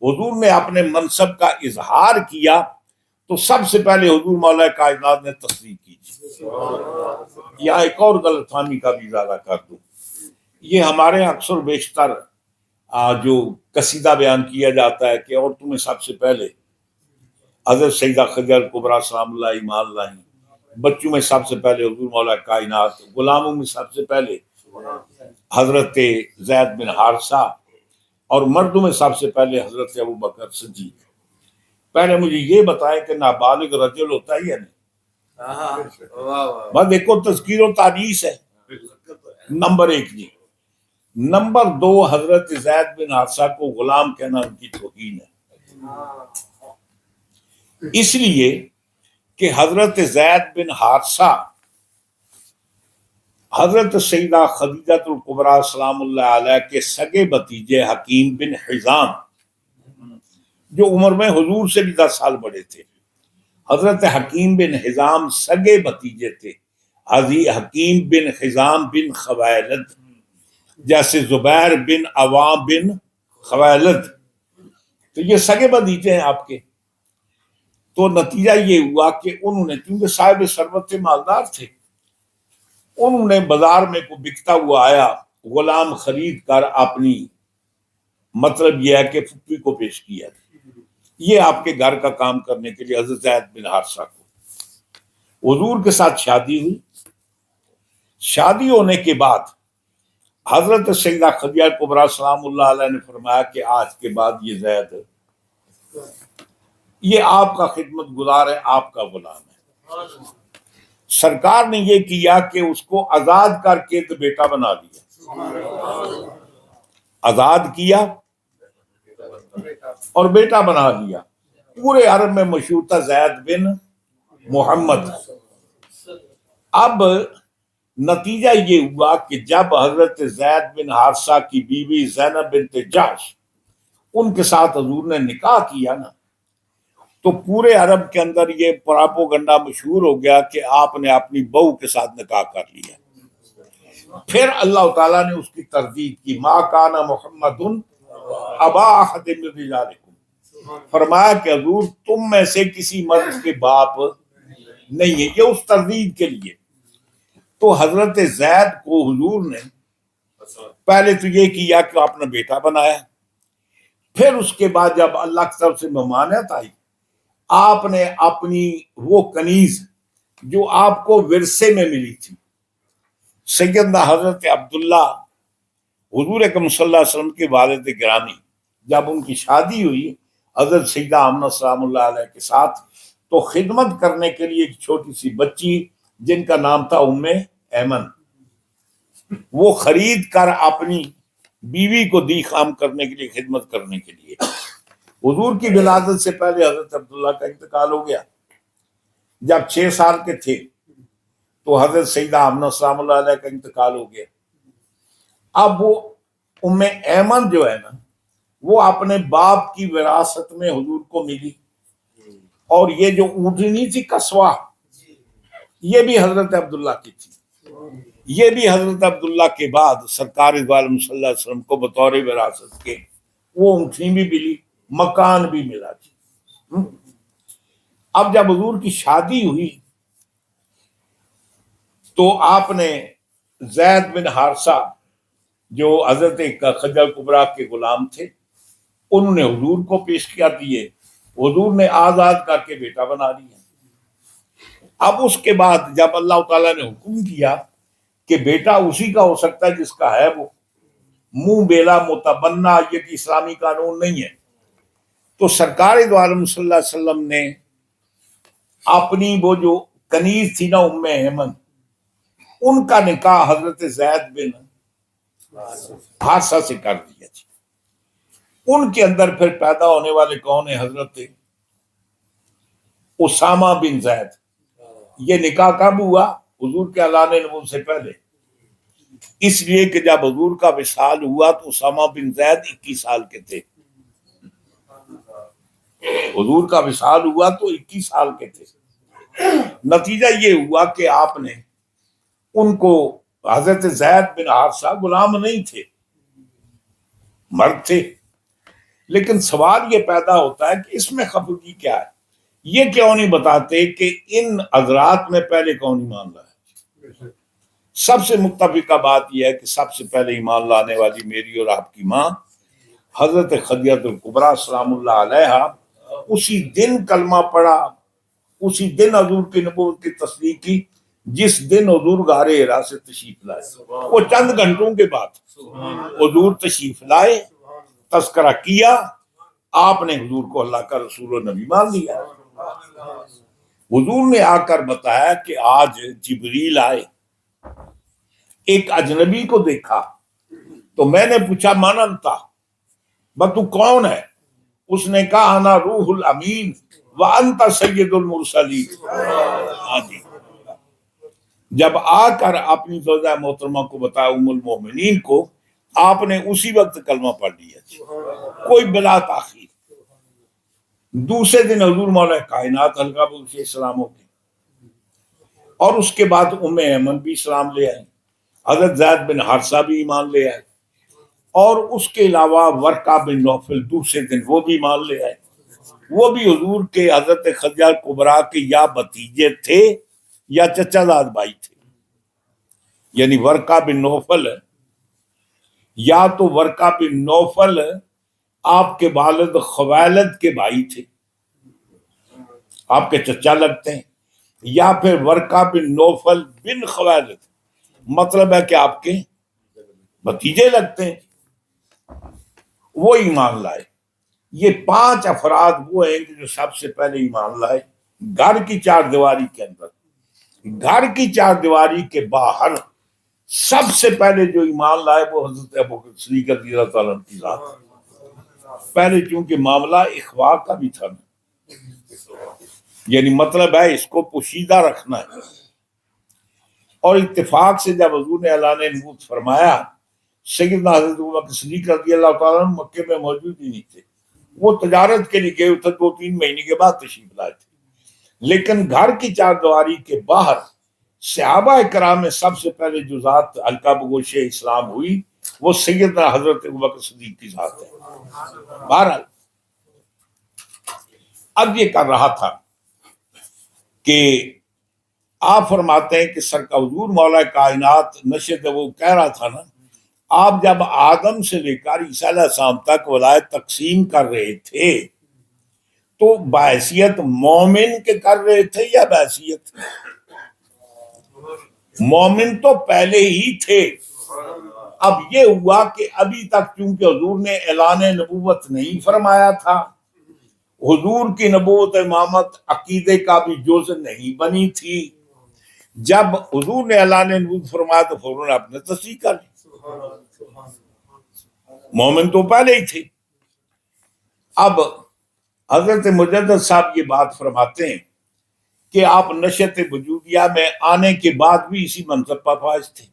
حضور نے اپنے منصب کا اظہار کیا تو سب سے پہلے حضور مولا کائنات نے تصدیق کی. یہاں ایک اور غلط فہمی کا بھی اضافہ کر دوں. یہ ہمارے اکثر بیشتر جو قصیدہ بیان کیا جاتا ہے کہ عورتوں میں سب سے پہلے حضرت سیدہ خدیجہ کبریٰ سلام اللہ ایمان لائیں، بچوں میں سب سے پہلے حضور مولا کائنات، غلاموں میں سب سے پہلے حضرت زید بن حارثہ، اور مردوں میں سب سے پہلے حضرت ابوبکر صدیق۔ پہلے مجھے یہ بتائیں کہ نابالغ رجل ہوتا ہے یا نہیں؟ بس دیکھو تذکیر و تانیث ہے نمبر 1 جی۔ نمبر 2، حضرت زید بن حارثہ کو غلام کہنا ان کی توہین ہے، اس لیے کہ حضرت زید بن حارثہ حضرت سیدہ خدیجہ الکبریٰ سلام اللہ علیہ کے سگے بھتیجے حکیم بن حزام، جو عمر میں حضور سے بھی 10 سال بڑے تھے۔ حضرت حکیم بن حزام سگے بھتیجے تھے حکیم بن حزام بن خویلد، جیسے زبیر بن عوام بن خویلد، تو یہ سگے بھتیجے ہیں آپ کے۔ تو نتیجہ یہ ہوا کہ انہوں نے، کیونکہ صاحب ثروت تھے، مالدار تھے، انہوں نے بازار میں کو بکتا ہوا آیا غلام خرید کر اپنی، مطلب یہ ہے کہ پھپھی کو پیش کیا، یہ آپ کے گھر کا کام کرنے کے لیے حضرت زید بن حارثہ کو۔ حضور کے ساتھ شادی ہوئی، شادی ہونے کے بعد حضرت سیدہ خدیجہ کبریٰ سلام اللہ علیہ نے فرمایا کہ آج کے بعد یہ زید، یہ آپ کا خدمت گزار ہے، آپ کا غلام ہے۔ سرکار نے یہ کیا کہ اس کو آزاد کر کے تو بیٹا بنا دیا، آزاد کیا اور بیٹا بنا دیا۔ پورے عرب میں مشہور تھا زید بن محمد۔ اب نتیجہ یہ ہوا کہ جب حضرت زید بن حارثہ کی بیوی زینب بنت جحش، ان کے ساتھ حضور نے نکاح کیا نا، تو پورے عرب کے اندر یہ پراپوگنڈا مشہور ہو گیا کہ آپ نے اپنی بہو کے ساتھ نکاح کر لیا۔ پھر اللہ تعالیٰ نے اس کی تردید کی، ما کان محمد ابا احد من رجالکم، فرمایا کہ حضور تم میں سے کسی مرد کے باپ نہیں ہے، یہ اس تردید کے لیے۔ تو حضرت زید کو حضور نے پہلے تو یہ کیا کہ آپ نے بیٹا بنایا، پھر اس کے بعد جب اللہ کی طرف سے ممانعت آئی، آپ نے اپنی وہ کنیز جو آپ کو ورثے میں ملی تھی، سیدنا حضرت عبداللہ حضور اکرم صلی اللہ علیہ وسلم کے والد گرامی، جب ان کی شادی ہوئی حضرت سیدہ آمنہ سلام اللہ علیہ کے ساتھ، تو خدمت کرنے کے لیے ایک چھوٹی سی بچی جن کا نام تھا ام ایمن، وہ خرید کر اپنی بیوی کو دی خام کرنے کے لیے، خدمت کرنے کے لیے۔ حضور کی ولادت سے پہلے حضرت عبداللہ کا انتقال ہو گیا۔ جب 6 سال کے تھے تو حضرت سیدہ آمنہ سلام اللہ علیہ کا انتقال ہو گیا۔ اب وہ ام ایمن جو ہے نا، وہ اپنے باپ کی وراثت میں حضور کو ملی، اور یہ جو اونٹنی تھی قصوہ، یہ بھی حضرت عبداللہ کی تھی۔ یہ بھی حضرت عبداللہ کے بعد سرکار دو عالم صلی اللہ علیہ وسلم کو بطور وراثت کے وہ اونٹنی بھی ملی، مکان بھی ملا جی۔ اب جب حضور کی شادی ہوئی تو آپ نے زید بن حارثہ جو حضرت خدیجہ کبریٰ کے غلام تھے، انہوں نے حضور کو پیش کیا دیے، حضور نے آزاد کر کے بیٹا بنا دیا۔ اب اس کے بعد جب اللہ تعالیٰ نے حکم کیا کہ بیٹا اسی کا ہو سکتا ہے جس کا ہے وہ، منہ بیلا متبنہ، یہ کہ اسلامی قانون نہیں ہے، تو سرکار دو عالم صلی اللہ علیہ وسلم نے اپنی وہ جو کنیز تھی نا ام ایمن، ان کا نکاح حضرت زید بن حارثہ سے کر دیا تھی۔ ان کے اندر پھر پیدا ہونے والے کون ہیں؟ حضرت اسامہ بن زید۔ یہ نکاح کب ہوا؟ حضور کے اعلان نبوت سے پہلے، اس لیے کہ جب حضور کا وصال ہوا تو اسامہ بن زید 21 سال کے تھے۔ حضور کا وصال ہوا تو 21 سال کے تھے۔ نتیجہ یہ ہوا کہ آپ نے ان کو، حضرت زید بن حارثہ غلام نہیں تھے، مرد تھے، لیکن سوال یہ پیدا ہوتا ہے کہ اس میں خفگی کیا ہے؟ یہ کیوں نہیں بتاتے کہ ان حضرات میں پہلے کون ایمان لایا؟ سب سے متفقہ بات یہ ہے کہ سب سے پہلے ایمان لانے والی میری اور آپ کی ماں حضرت خدیجہ الکبریٰ سلام اللہ علیہا اسی دن کلمہ پڑھا، اسی دن حضور کی نبوت کی تصدیق کی جس دن حضور غار حرا سے تشریف لائے۔ وہ چند گھنٹوں کے بعد حضور تشریف لائے، تذکرہ کیا، آپ نے حضور کو اللہ کا رسول و نبی مان لیا۔ حضور نے آ کر بتایا کہ آج جبریل آئے، ایک اجنبی کو دیکھا تو میں نے پوچھا من انتا، تو کون ہے؟ اس نے کہا انا روح الامین وانت سید المرسلین۔ ہاں جی، جب آ کر اپنی زوجہ محترمہ کو بتایا ام المومنین کو، آپ نے اسی وقت کلمہ پڑھ لیا، کوئی بلا تاخیر۔ دوسرے دن حضور مولا کائنات حلقہ بخش اسلام ہو گئے، اور اس کے بعد ام ایمن بھی اسلام لے آئے، حضرت زید بن حارثہ بھی ایمان لے آئے، اور اس کے علاوہ ورقہ بن نوفل دوسرے دن وہ بھی ایمان لے آئے۔ وہ بھی حضور کے حضرت خدیجہ کبریٰ کے یا بھتیجے تھے یا چچا زاد بھائی تھے، یعنی ورقہ بن نوفل یا تو ورقہ بن نوفل آپ کے والد خویلد کے بھائی تھے، آپ کے چچا لگتے ہیں، یا پھر ورقہ بن نوفل بن خویلد، مطلب ہے کہ آپ کے بھتیجے لگتے ہیں، وہ ایمان لائے۔ یہ 5 افراد وہ ہیں جو سب سے پہلے ایمان لائے گھر کی چار دیواری کے اندر۔ گھر کی چار دیواری کے باہر سب سے پہلے جو ایمان لائے وہ حضرت ابوبکر صدیق رضی اللہ تعالیٰ عنہ کی ذات۔ پہلے چونکہ معاملہ اخوا کا بھی تھا، یعنی مطلب ہے اس کو پوشیدہ رکھنا ہے، اور اتفاق سے جب حضور نے اعلان نبوت فرمایا، سیدنا حضرت ابوبکر صدیق رضی اللہ تعالیٰ عنہ مکے میں موجود ہی نہیں تھے، وہ تجارت کے لیے گئے تھے، 2-3 مہینے کے بعد تشریف لائے تھے۔ لیکن گھر کی چار دیواری کے باہر صحابہ کرام میں سب سے پہلے جو ذات حلقہ بگوش اسلام ہوئی وہ سیدنا حضرت ابوبکر صدیق کی ذات ہے۔ بہرحال اب یہ کر رہا تھا کہ آپ فرماتے ہیں کہ سرکار حضور مولا کائنات نشد، وہ کہہ رہا تھا نا، آپ جب آدم سے لے کر عیسیٰ علیہ السلام تک ولایت تقسیم کر رہے تھے تو بحیثیت مومن کے کر رہے تھے یا بحیثیت مومن تو پہلے ہی تھے۔ اب یہ ہوا کہ ابھی تک چونکہ حضور نے اعلان نبوت نہیں فرمایا تھا، حضور کی نبوت امامت عقیدے کا بھی جز نہیں بنی تھی، جب حضور نے اعلان نبوت فرمایا تو فوراً آپ نے تصدیق کر لی۔ مومن تو پہلے ہی تھے۔ اب حضرت مجدد صاحب یہ بات فرماتے ہیں کہ آپ نشأت وجودیہ میں آنے کے بعد بھی اسی منصب پر فائز تھے۔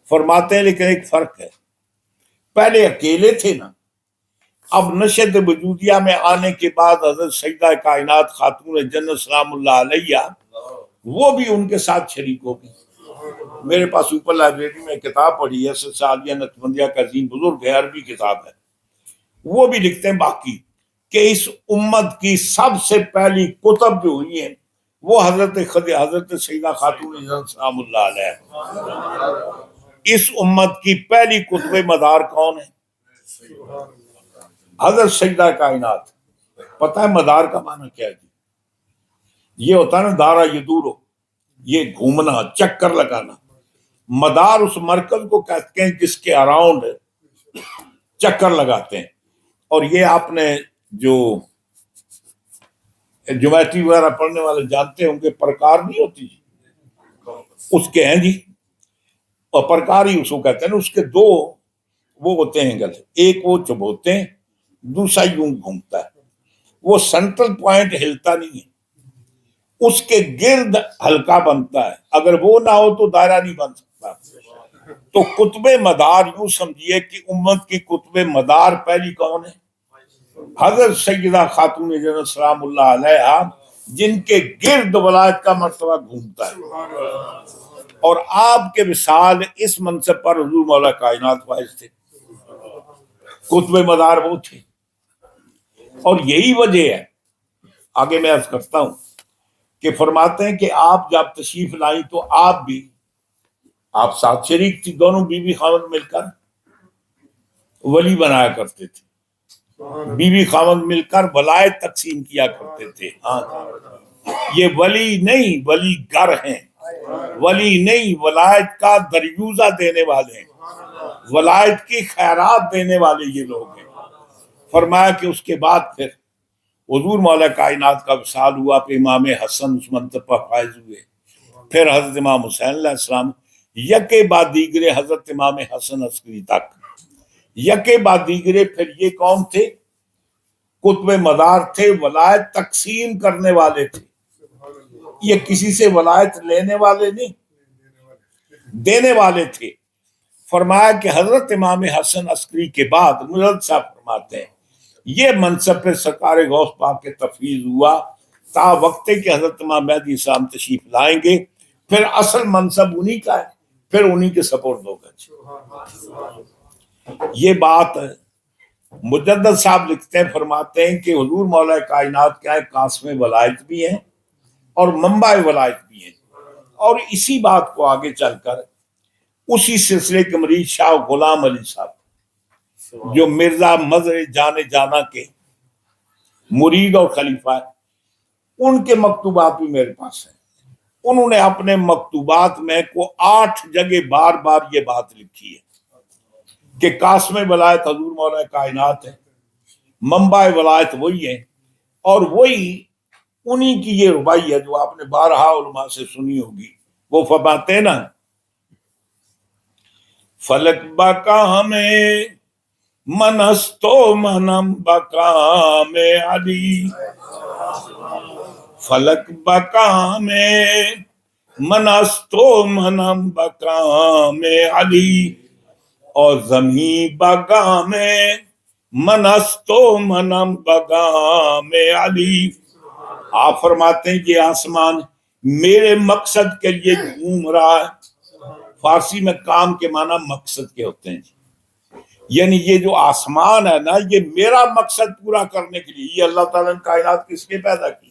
فرماتے ہیں لیکن ایک فرق ہے، پہلے اکیلے تھے نا، اب نشأت وجودیہ میں آنے کے بعد حضرت سیدہ کائنات خاتون جنت سلام اللہ علیہ وہ بھی ان کے ساتھ شریک ہو گئی۔ میرے پاس اوپر لائبریری میں کتاب پڑھی ہے، سعدیہ نقشبندیہ کا عظیم بزرگ ہے، عربی کتاب ہے، وہ بھی لکھتے ہیں باقی کہ اس امت کی سب سے پہلی کتب جو ہوئی ہیں وہ حضرت سیدہ خاتون جنت سلام اللہ علیہ۔ اس امت کی پہلی کتب مدار کون ہے؟ حضرت سیدہ کائنات۔ پتہ ہے مدار کا معنی کیا ہے؟ یہ ہوتا ہے نا دارا یدورو، یہ گھومنا، چکر لگانا۔ مدار اس مرکز کو کہتے ہیں جس کے اراؤنڈ چکر لگاتے ہیں۔ اور یہ آپ نے جو جیومیٹری وغیرہ پڑھنے والے جانتے ہوں گے، پرکار نہیں ہوتی اس کے ہیں جی، اور پرکار ہی اس کو کہتے ہیں نا، اس کے 2 وہ ہوتے ہیں گلے، ایک وہ چبوتے ہیں، دوسرا یوں گھومتا ہے، وہ سینٹرل پوائنٹ ہلتا نہیں ہے، اس کے گرد ہلکا بنتا ہے، اگر وہ نہ ہو تو دائرہ نہیں بن سکتا۔ تو قطب مدار یوں سمجھیے کہ امت کی قطب مدار پہلی کون ہے؟ حضرت سیدہ خاتون جنت سلام اللہ علیہ، جن کے گرد ولایت کا مرتبہ گھومتا ہے، اور آپ کے وصال اس منصب پر حضور مولا کائنات فائز تھے، قطب مدار وہ تھے۔ اور یہی وجہ ہے، آگے میں عرض کرتا ہوں کہ فرماتے ہیں کہ آپ جب تشریف لائیں تو آپ ساتھ شریک تھی، دونوں بیوی خاوند مل کر۔ ولی بنایا کرتے تھے، بیوی خاوند مل کر ولایت تقسیم کیا کرتے تھے۔ ہاں یہ ولی نہیں، ولی گر ہیں، ولی نہیں، ولایت کا دریوزہ دینے والے ہیں، ولایت کی خیرات دینے والے یہ لوگ ہیں۔ فرمایا کہ اس کے بعد پھر حضور مولا کائنات کا وصال ہوا، پھر امام حسن اس منصب پر فائز ہوئے، پھر حضرت امام حسین علیہ السلام، یکے بعد دیگرے حضرت امام حسن عسکری تک، یکے بعد دیگرے پھر یہ کون تھے؟ قطب مدار تھے، ولایت تقسیم کرنے والے تھے۔ یہ کسی سے ولایت لینے والے نہیں، دینے والے تھے۔ فرمایا کہ حضرت امام حسن عسکری کے بعد مجدد صاحب فرماتے ہیں یہ منصب پہ سرکار غوث پاک کے تفویض ہوا تا وقت کہ حضرت امام مہدی اسلام تشریف لائیں گے، پھر اصل منصب انہی کا ہے، پھر انہی کے سپورٹ ہوگا۔ یہ بات مجدد صاحب لکھتے ہیں، فرماتے ہیں کہ حضور مولا کائنات کیا ہے، قاسم ولایت بھی ہیں اور منبع ولایت بھی ہیں۔ اور اسی بات کو آگے چل کر اسی سلسلے کے مرید شاہ غلام علی صاحب جو مرزا مظہر جان جانا کے مرید اور خلیفہ ہیں، ان کے مکتوبات بھی میرے پاس ہیں۔ انہوں نے اپنے مکتوبات میں کو 8 جگہ بار بار یہ بات لکھی ہے کہ قاسم ولایت حضور مولا کائنات ہے، منبع ولایت وہی ہے، اور وہی انہی کی یہ ربائی ہے جو آپ نے بارہا علماء سے سنی ہوگی۔ وہ فرماتے ہیں نا، فلک بقام منستو منم بقام علی، فلک بقام منستو منم بقام علی، اور زمین بقام منستو منم بقام علی۔ آپ فرماتے ہیں کہ آسمان میرے مقصد کے لیے گھوم رہا ہے۔ فارسی میں کام کے معنی مقصد کے ہوتے ہیں، یعنی یہ جو آسمان ہے نا، یہ میرا مقصد پورا کرنے کے لیے۔ یہ اللہ تعالیٰ نے کائنات کس کے پیدا کی؟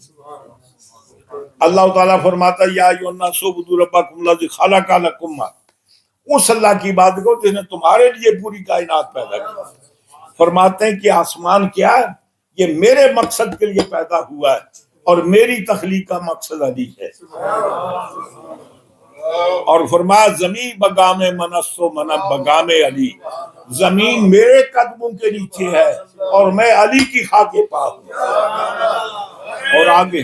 اللہ تعالیٰ فرماتا ہے یا ایھا الناس اعبدوا ربکم الذی خلق لکم، اس اللہ کی بات کو جس نے تمہارے لیے پوری کائنات پیدا کی۔ فرماتے ہیں کہ آسمان کیا ہے؟ یہ میرے مقصد کے لیے پیدا ہوا ہے، اور میری تخلیق کا مقصد علی ہے۔ اور فرمایا زمین بگام منسو منم بگام علی، زمین میرے قدموں کے نیچے ہے اور میں علی کی خاک پا ہوں۔ اور آگے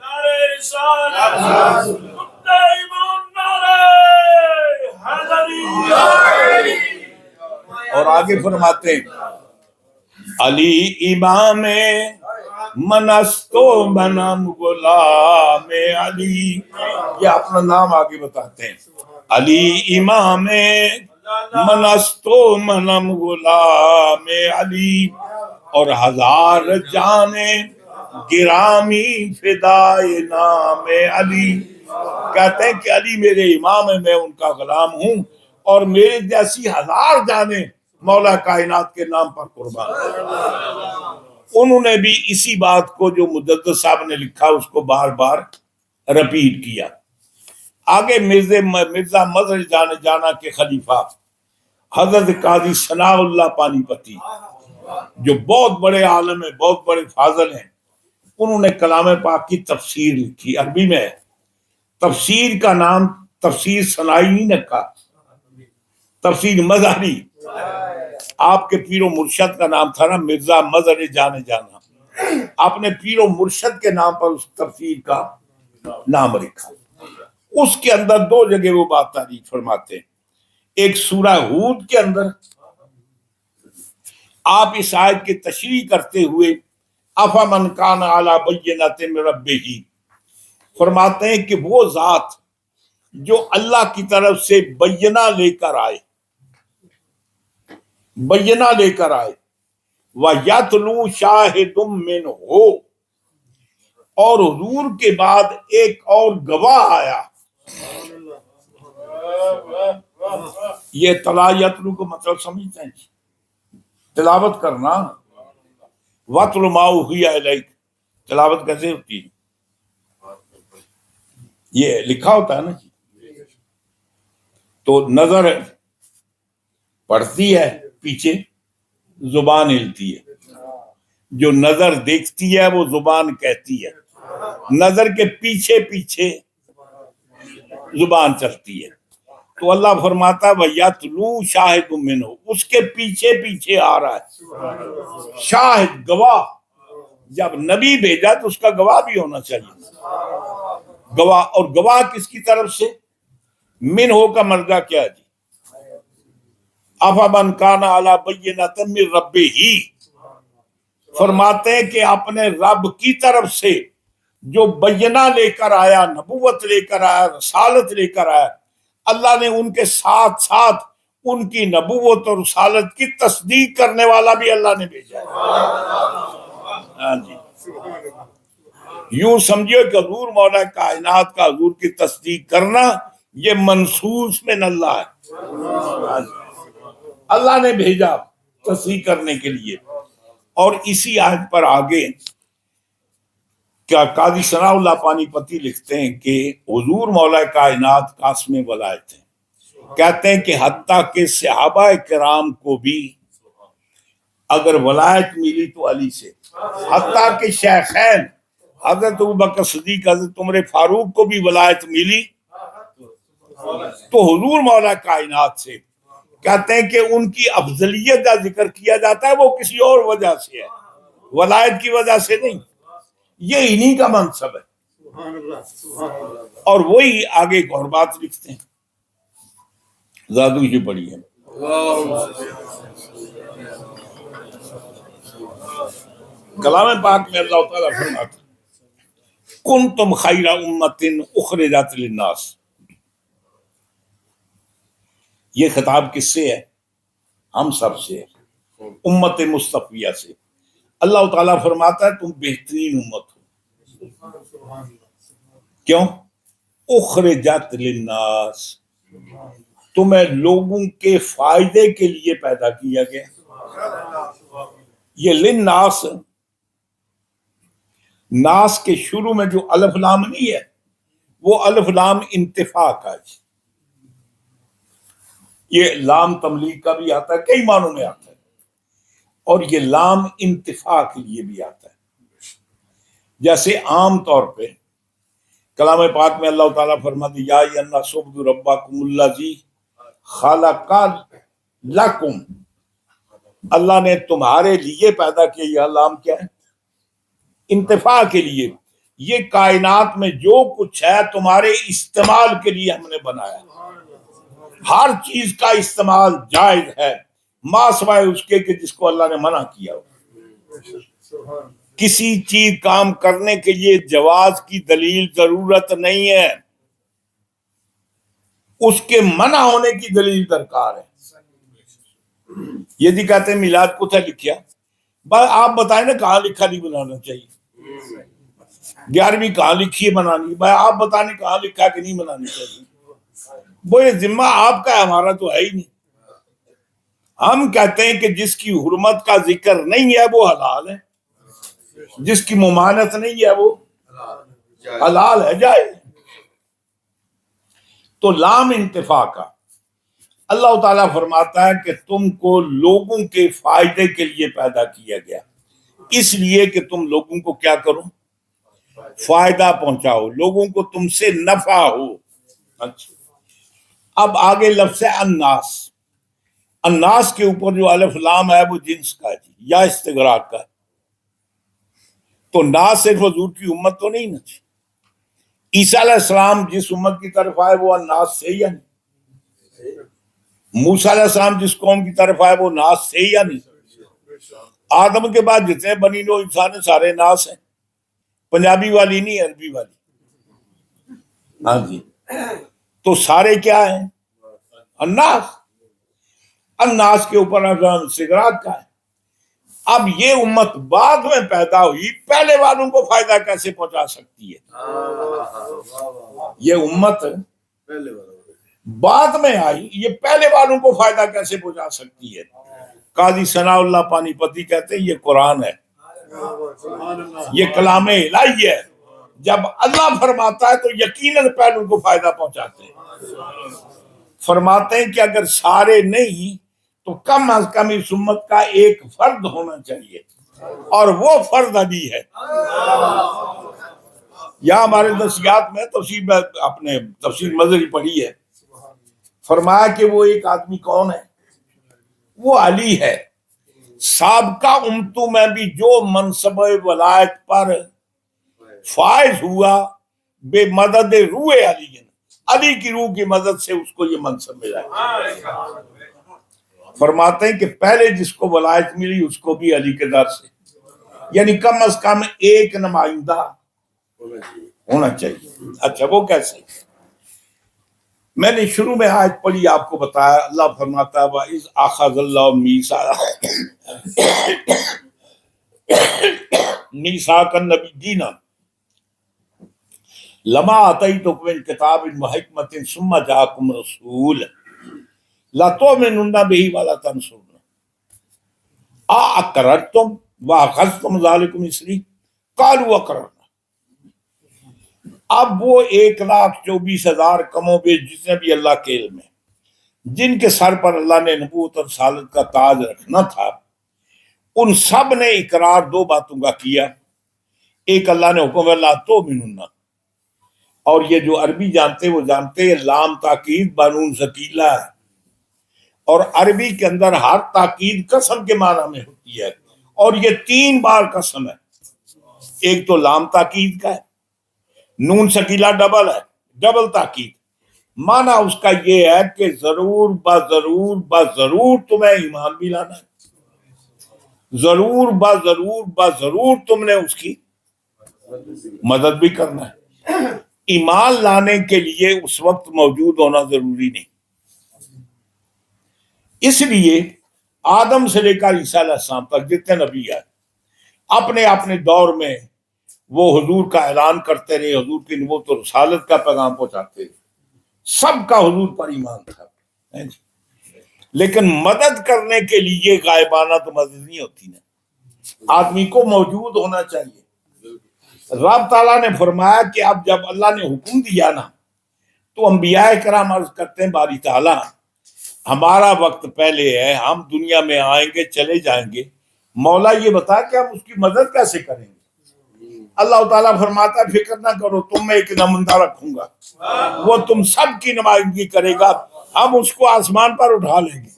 نعرہ رسالت، ایمان، نعرہ حیدری۔ اور آگے فرماتے ہیں علی امام منستو منم غلام علی، یہ اپنا نام آگے بتاتے ہیں، علی امام منستو منم غلام علی، اور 1000 جانے گرامی فدائے نام علی۔ کہتے ہیں کہ علی میرے امام ہے، میں ان کا غلام ہوں، اور میرے جیسی 1000 جانیں مولا کائنات کے نام پر قربان۔ انہوں نے بھی اسی بات کو جو مجدد صاحب نے لکھا اس کو بار بار رپیٹ کیا۔ آگے مرزا مظہر جان جانا کے خلیفہ حضرت قاضی ثناء اللہ پانی پتی جو بہت بڑے عالم ہیں، بہت بڑے فاضل ہیں، انہوں نے کلام پاک کی تفسیر لکھی عربی میں۔ تفسیر کا نام تفسیر ثنائی نہیں رکھا، تفسیر مظہری۔ آپ کے پیر و مرشد کا نام تھا نا مرزا مظہر جان جانا، آپ نے پیر و مرشد کے نام پر اس تفسیر کا نام رکھا۔ اس کے اندر 2 جگہ وہ بات تعریف فرماتے ہیں۔ ایک سورہ ہود کے اندر آپ اس آیت کی تشریح کرتے ہوئے افمن کان علی بینۃ من ربہ، فرماتے ہیں کہ وہ ذات جو اللہ کی طرف سے بینہ لے کر آئے، بینہ لے کر آئے، وَيَتْلُو شَاهِدٌ مِّنْهُ، اور حضور کے بعد ایک اور گواہ آیا۔ یہ تلا یتلو کو مطلب سمجھتے ہیں، تلاوت کرنا۔ وَاتْلُ مَا أُوحِیَ إِلَیْکَ، تلاوت کیسے ہوتی ہے؟ یہ لکھا ہوتا ہے نا، تو نظر پڑھتی ہے پیچھے زبان ہلتی ہے، جو نظر دیکھتی ہے وہ زبان کہتی ہے، نظر کے پیچھے پیچھے زبان چلتی ہے۔ تو اللہ فرماتا ہے وَيَتْلُو شَاهِدٌ مِّنْهُ، اس کے پیچھے پیچھے آ رہا ہے شاہد، گواہ۔ جب نبی بھیجا تو اس کا گواہ بھی ہونا چاہیے، گواہ۔ اور گواہ کس کی طرف سے؟ منہ کا مرجع کیا ہے جی؟ افمن کان علی بینۃ من ربہ، فرماتے ہیں کہ اپنے رب کی طرف سے جو بینہ لے کر آیا، نبوت لے کر آیا، رسالت لے کر آیا، اللہ نے ان کے ساتھ ساتھ ان کی نبوت اور رسالت کی تصدیق کرنے والا بھی اللہ نے بھیجا ہے۔ ہاں جی، یوں سمجھو کہ حضور مولا کائنات کا حضور کی تصدیق کرنا یہ منصوص من اللہ ہے۔ ہاں جی، اللہ نے بھیجا تصدیق کرنے کے لیے۔ اور اسی آیت پر آگے کیا قاضی ثناء اللہ پانی پتی لکھتے ہیں کہ حضور مولا کائنات قاسم ولایت ہیں، کہتے ہیں کہ حتیٰ کہ صحابہ کرام کو بھی اگر ولایت ملی تو علی سے، حتیٰ کہ شیخین حضرت ابوبکر صدیق، حضرت عمر فاروق کو بھی ولایت ملی تو حضور مولا کائنات سے۔ کہتے ہیں کہ ان کی افضلیت کا ذکر کیا جاتا ہے وہ کسی اور وجہ سے ہے، ولایت کی وجہ سے نہیں، یہ انہی کا منصب ہے۔ اور وہی آگے ایک اور بات لکھتے ہیں، زادو جی پڑھی ہے، کلام پاک میں اللہ تعالیٰ فرماتا ہے کنتم خیر امت اخرجت للناس۔ یہ خطاب کس سے ہے؟ ہم سب سے ہے، امت مصطفیہ سے۔ اللہ تعالیٰ فرماتا ہے تم بہترین امت ہو، کیوں؟ اخرجت للناس، تمہیں لوگوں کے فائدے کے لیے پیدا کیا گیا۔ یہ للناس، ناس کے شروع میں جو الف لام نہیں ہے وہ الف لام انتفاع کا ہے۔ یہ لام تملیغ کا بھی آتا ہے، کئی معنوں میں آتا ہے، اور یہ لام انتفاع کے لیے بھی آتا ہے۔ جیسے عام طور پہ کلام پاک میں اللہ تعالیٰ فرماتے یا ایھا الناس اعبدوا ربکم الذی خلق لکم، اللہ نے تمہارے لیے پیدا کیا۔ یہ لام کیا ہے؟ انتفاع کے لیے۔ یہ کائنات میں جو کچھ ہے تمہارے استعمال کے لیے ہم نے بنایا، ہر چیز کا استعمال جائز ہے ما سوائے اس کے کہ جس کو اللہ نے منع کیا ہو۔ کسی چیز کام کرنے کے لیے جواز کی دلیل ضرورت نہیں ہے، اس کے منع ہونے کی دلیل درکار ہے۔ یہ بھی کہتے ہیں میلاد کتھا لکھیا، بس آپ بتائیں نا کہاں لکھا نہیں بنانا چاہیے، 11ویں کہاں لکھی ہے بنانی، بھائی آپ بتانے کہاں لکھا کہ نہیں بنانی چاہیے۔ وہ یہ ذمہ آپ کا ہے، ہمارا تو ہے ہی نہیں۔ ہم کہتے ہیں کہ جس کی حرمت کا ذکر نہیں ہے وہ حلال ہے، جس کی ممانعت نہیں ہے وہ حلال ہے، جائز۔ تو لام انتفاع کا اللہ تعالیٰ فرماتا ہے کہ تم کو لوگوں کے فائدے کے لیے پیدا کیا گیا، اس لیے کہ تم لوگوں کو کیا کرو؟ فائدہ پہنچاؤ، لوگوں کو تم سے نفع ہو۔ اچھا، اب آگے لفظ ہے الناس۔ الناس کے اوپر جو الف لام ہے وہ جنس کا ہے یا استغراق کا ہے۔ تو ناس صرف حضور کی امت تو نہیں نا، عیسیٰ علیہ السلام جس امت کی طرف آئے وہ الناس سے یا نہیں؟ موسیٰ علیہ السلام جس قوم کی طرف آئے وہ ناس سے یا نہیں؟ آدم کے بعد جتنے بنی نوع انسان ہیں سارے ناس ہیں، پنجابی والی نہیں، عربی والی۔ ہاں جی، تو سارے کیا ہیں؟ الناس۔ الناس کے اوپر استغراق کا ہے۔ اب یہ امت بعد میں پیدا ہوئی، پہلے والوں کو فائدہ کیسے پہنچا سکتی ہے؟ یہ امت بعد میں آئی، یہ پہلے والوں کو فائدہ کیسے پہنچا سکتی ہے؟ قاضی ثناء اللہ پانی پتی کہتے ہیں یہ قرآن ہے، یہ کلام الہی ہے، جب اللہ فرماتا ہے تو یقیناً پہلوں کو فائدہ پہنچاتے ہیں۔ فرماتے ہیں کہ اگر سارے نہیں تو کم از کم اس امت کا ایک فرد ہونا چاہیے، اور وہ فرد علی ہے۔ یہاں ہمارے نصیحات میں اپنے تفسیر مظہری پڑھی ہے، فرمایا کہ وہ ایک آدمی کون ہے؟ وہ علی ہے۔ سابقہ امتوں میں بھی جو منصب ولایت پر فائز ہوا بے مدد روح علی، علی کی روح کی مدد سے اس کو یہ منصب ملا۔ فرماتے ہیں کہ پہلے جس کو ولایت ملی اس کو بھی علی کے در سے، یعنی کم از کم ایک نمائندہ ہونا چاہیے۔ اچھا وہ کیسے؟ میں نے شروع میں آیت پڑھی، آپ کو بتایا، اللہ فرماتا ہے وَإِذْ أَخَذَ اللَّهُ مِيثَاقَ النَّبِيِّينَ لَمَا آتَيْتُكُم مِّن کتاب وحکمۃ ثُمَّ جَاءَكُمْ رَسُولٌ لَتُؤْمِنُنَّ بِهِ وَلَتَنصُرُنَّهُ أَأَقْرَرْتُمْ وَأَخَذْتُمْ ذَلِكُمْ إِصْرِي قَالُوا أَقْرَرْنَا۔ اب وہ 1,24,000 کم و بیش جتنے بھی اللہ کے علم ہے، جن کے سر پر اللہ نے نبوت اور رسالت کا تاج رکھنا تھا، ان سب نے اقرار دو باتوں کا کیا۔ ایک اللہ نے حکم لا تؤمنن، اور یہ جو عربی جانتے وہ جانتے ہیں لام تاکید بانون ثقیلہ ہے، اور عربی کے اندر ہر تاکید قسم کے معنی میں ہوتی ہے، اور یہ 3 بار قسم ہے۔ ایک تو لام تاکید کا ہے، نون ثقیلہ ڈبل ہے، ڈبل تاکید، معنی اس کا یہ ہے کہ ضرور بضرور بضرور تمہیں ایمان بھی لانا ہے، ضرور بضرور بضرور تم نے اس کی مدد بھی کرنا ہے۔ ایمان لانے کے لیے اس وقت موجود ہونا ضروری نہیں، اس لیے آدم سے لے کر عیسیٰ علیہ السلام تک جتنے نبی ہیں اپنے اپنے دور میں وہ حضور کا اعلان کرتے رہے، حضور کی نبوت اور رسالت کا پیغام پہنچاتے رہے، سب کا حضور پر ایمان تھا، لیکن مدد کرنے کے لیے غائبانہ تو مدد نہیں ہوتی نا، آدمی کو موجود ہونا چاہیے۔ رب تعالیٰ نے فرمایا کہ اب جب اللہ نے حکم دیا نا تو انبیاء کرام عرض کرتے ہیں باری تعالیٰ ہمارا وقت پہلے ہے، ہم دنیا میں آئیں گے چلے جائیں گے، مولا یہ بتا کہ ہم اس کی مدد کیسے کریں گے؟ اللہ تعالیٰ فرماتا ہے فکر نہ کرو، تم میں ایک نمائندہ رکھوں گا، وہ تم سب کی نمائندگی کرے گا، ہم اس کو آسمان پر اٹھا لیں گے،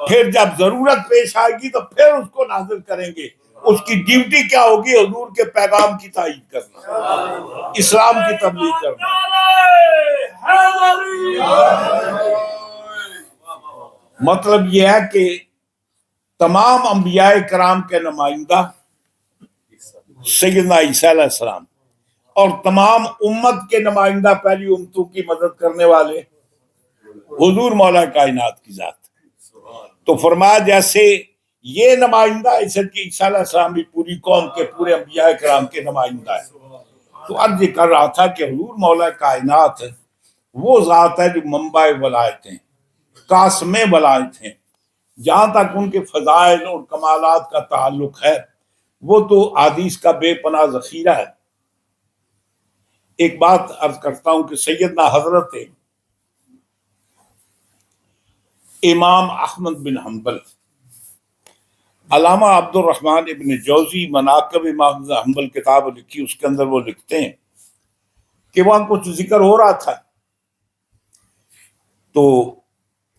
پھر جب ضرورت پیش آئے گی تو پھر اس کو نازل کریں گے۔ اس کی ڈیوٹی کیا ہوگی؟ حضور کے پیغام کی تائید کرنا، اسلام کی تبلیغ کرنا۔ مطلب یہ ہے کہ تمام انبیاء کرام کے نمائندہ سیدنا عیسیٰ علیہ السلام، اور تمام امت کے نمائندہ پہلی امتوں کی مدد کرنے والے حضور مولا کائنات کی ذات۔ تو فرمایا جیسے یہ نمائندہ عیسیٰ علیہ السلام بھی پوری قوم کے پورے انبیاء کرام کے نمائندہ ہے، تو عرض یہ کر رہا تھا کہ حضور مولا کائنات وہ ذات ہے جو منبع ولایت ہیں، قاسم ولایت ہیں، جہاں تک ان کے فضائل اور کمالات کا تعلق ہے وہ تو احادیث کا بے پناہ ذخیرہ ہے۔ ایک بات عرض کرتا ہوں کہ سیدنا حضرت امام احمد بن حنبل، علامہ عبد الرحمن ابن جوزی مناقب امام بن حنبل کتاب لکھی، اس کے اندر وہ لکھتے ہیں کہ وہاں کچھ ذکر ہو رہا تھا تو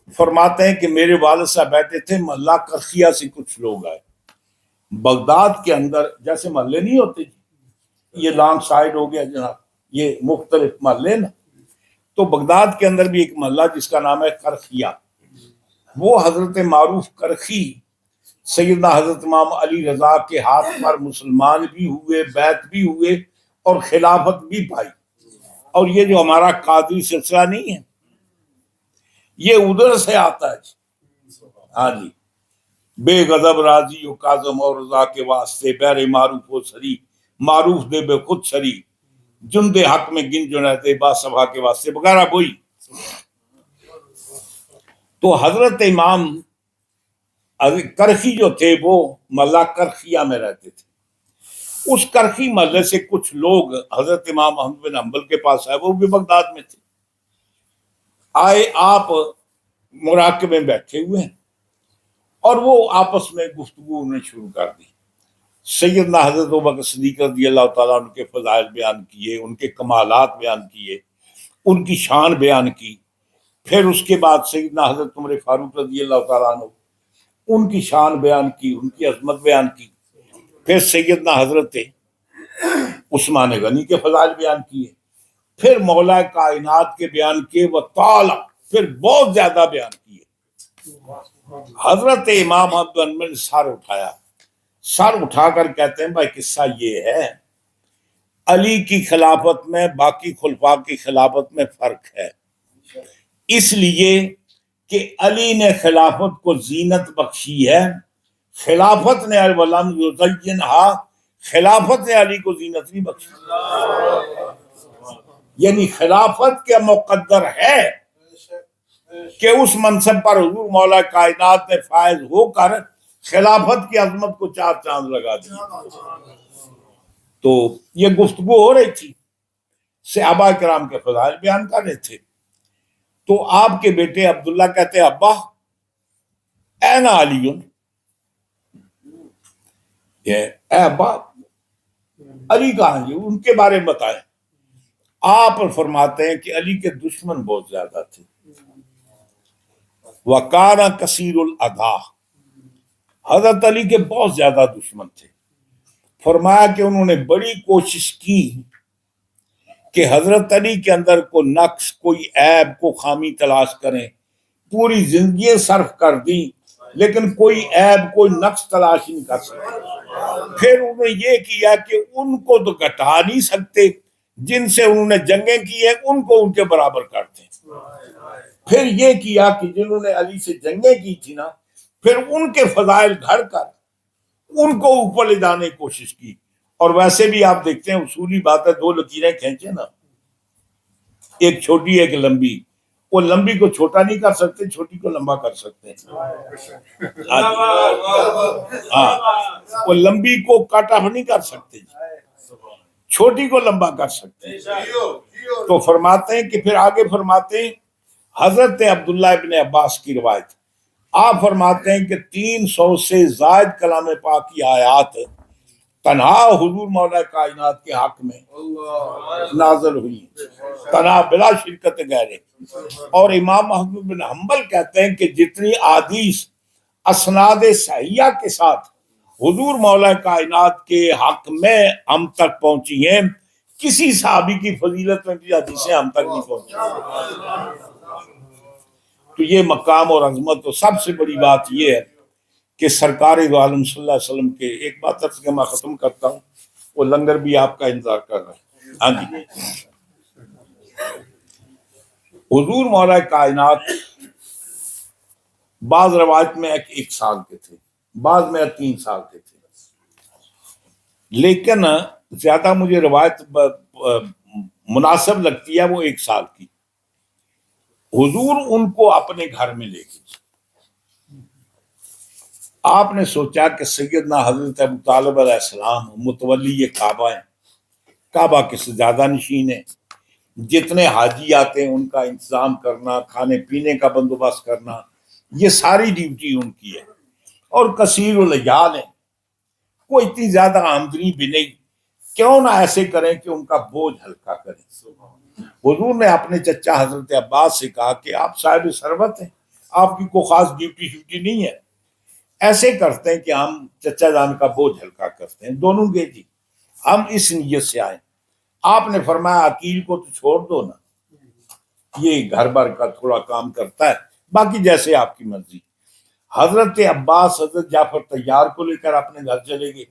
فرماتے ہیں کہ میرے والد صاحب بیٹھے تھے، محلہ کرخیہ سے کچھ لوگ آئے۔ بغداد کے اندر جیسے محلے نہیں ہوتے، یہ لانگ سائڈ ہو گیا جناب، یہ مختلف محلے نا، تو بغداد کے اندر بھی ایک محلہ جس کا نام ہے کرخیہ، وہ حضرت معروف کرخی سیدنا حضرت امام علی رضا کے ہاتھ پر مسلمان بھی ہوئے، بیعت بھی ہوئے اور خلافت بھی پائی۔ اور یہ جو ہمارا قادری سلسلہ نہیں ہے یہ ادھر سے آتا ہے، ہاں جی، بے غضب راضی و کاظم اور رضا کے واسطے، بیر معروف و سری معروف دے بے خود سری، جند حق میں گن جنید با صبح کے واسطے وغیرہ وہی۔ تو حضرت امام کرخی جو تھے وہ محلہ کرخیہ میں رہتے تھے، اس کرخی محلے سے کچھ لوگ حضرت امام احمد بن حنبل کے پاس آئے، وہ بھی بغداد میں تھے، آئے، آپ مراقبے میں بیٹھے ہوئے ہیں اور وہ آپس میں گفتگو انہیں شروع کر دی. سیدنا حضرت ابوبکر صدیق رضی اللہ تعالیٰ عنہ کے فضائل بیان کیے، ان کے کمالات بیان کیے، ان کی شان بیان کی. پھر اس کے بعد سیدنا حضرت عمر فاروق رضی اللہ تعالیٰ عنہ، ان کی شان بیان کی، ان کی عظمت بیان کی. پھر سیدنا حضرت عثمان غنی کے فضائل بیان کیے. پھر مولا کائنات کے بیان کیے و تعالی، پھر بہت زیادہ بیان کیے. حضرت امام احمد بن حنبل نے سر اٹھا کر کہتے ہیں بھائی قصہ یہ ہے، علی کی خلافت میں باقی خلفاء کی خلافت میں فرق ہے، اس لیے کہ علی نے خلافت کو زینت بخشی ہے، خلافت نے ولم یزینھا، خلافت نے علی کو زینت نہیں بخشی. یعنی خلافت کے مقدر ہے کہ اس منصب پر حضور مولا کائنات نے فائز ہو کر خلافت کی عظمت کو 4 چاند لگا دیا. تو یہ گفتگو ہو رہی تھی، صحابہ کرام کے فضائل بیان کر رہے تھے. تو آپ کے بیٹے عبداللہ کہتے ہیں ابا این علی، اے ابا علی کہاں جی، ان کے بارے میں بتائیں. آپ فرماتے ہیں کہ علی کے دشمن بہت زیادہ تھے، وَكَانَ كَثِيرُ الْأَذَى، حضرت علی کے بہت زیادہ دشمن تھے. فرمایا کہ انہوں نے بڑی کوشش کی کہ حضرت علی کے اندر کوئی نقص، کوئی عیب، کوئی خامی تلاش کریں. پوری زندگی صرف کر دی لیکن کوئی عیب، کوئی نقص تلاش نہیں کر سکتے. پھر انہوں نے یہ کیا کہ ان کو تو گھٹا نہیں سکتے، جن سے انہوں نے جنگیں کی ہیں ان کو ان کے برابر کرتے ہیں. پھر یہ کیا کہ جنہوں نے علی سے جنگیں کی تھی نا، پھر ان کے فضائل گھڑ کر ان کو اوپر لے جانے کی کوشش کی. اور ویسے بھی آپ دیکھتے ہیں اصولی بات ہے، 2 لکیریں کھینچے نا، ایک چھوٹی ایک لمبی، وہ لمبی کو چھوٹا نہیں کر سکتے، چھوٹی کو لمبا کر سکتے ہیں. ہاں، وہ لمبی کو کٹ آف نہیں کر سکتے، چھوٹی کو لمبا کر سکتے ہیں. تو فرماتے ہیں کہ پھر آگے فرماتے ہیں حضرت عبداللہ ابن عباس کی روایت، آپ فرماتے ہیں کہ 300 سے زائد کلام پاک کی آیات تنہا حضور مولا کائنات کے حق میں نازل ہوئی، تنہا بلا شرکت غیرے. اور امام احمد بن حنبل کہتے ہیں کہ جتنی احادیث اسناد صحیحہ کے ساتھ حضور مولا کائنات کے حق میں ہم تک پہنچی ہیں، کسی صحابی کی فضیلت میں بھی حدیثیں ہم تک نہیں پہنچی. تو یہ مقام اور عظمت، تو سب سے بڑی بات یہ ہے کہ سرکار دو عالم صلی اللہ علیہ وسلم کے ایک بات تک کہ میں ختم کرتا ہوں، وہ لنگر بھی آپ کا انتظار کر رہا ہے. ہاں جی، حضور مولا کائنات بعض روایت میں 1 سال کے تھے، بعض میں 3 سال کے تھے، لیکن زیادہ مجھے روایت مناسب لگتی ہے وہ 1 سال کی. حضور ان کو اپنے گھر میں لے گئے. آپ نے سوچا کہ سیدنا حضرت ابو طالب علیہ السلام متولی کعبہ ہیں، کعبہ کے سجادہ نشین ہیں، جتنے حاجی آتے ہیں ان کا انتظام کرنا، کھانے پینے کا بندوبست کرنا، یہ ساری ڈیوٹی ان کی ہے. اور کثیر العیال ہیں، کوئی اتنی زیادہ آمدنی بھی نہیں، کیوں نہ ایسے کریں کہ ان کا بوجھ ہلکا کریں. حضور نے اپنے چچا حضرت عباس سے کہا کہ آپ صاحب ثروت ہیں، آپ کی کوئی خاص ڈیوٹی شیوٹی نہیں ہے، ایسے کرتے ہیں کہ ہم چچا جان کا بوجھ ہلکا کرتے ہیں. دونوں گئے جی، ہم اس نیت سے آئے. آپ نے فرمایا عقیل کو تو چھوڑ دو نا، یہ گھر بھر کا تھوڑا کام کرتا ہے، باقی جیسے آپ کی مرضی. حضرت عباس حضرت جعفر طیار کو لے کر اپنے گھر چلے گئے،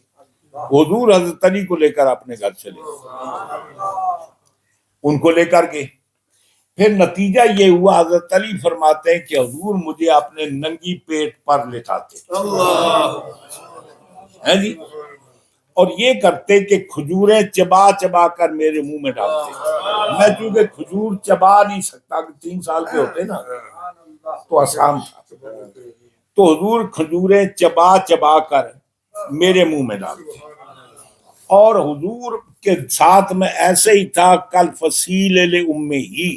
حضور حضرت علی کو لے کر اپنے گھر چلے گئے، ان کو لے کر گئے. پھر نتیجہ یہ ہوا، حضرت علی فرماتے ہیں کہ حضور مجھے اپنے ننگی پیٹ پر لٹاتے ہیں جی، اور یہ کرتے کہ کھجوریں چبا چبا کر میرے منہ میں ڈالتے. میں چونکہ کھجور چبا نہیں سکتا، 3 سال کے ہوتے نا تو آسان تھا، تو حضور کھجوریں چبا چبا کر میرے منہ میں ڈالتے. اور حضور کے ساتھ میں ایسے ہی تھا کل فصیل لأمہ ہی،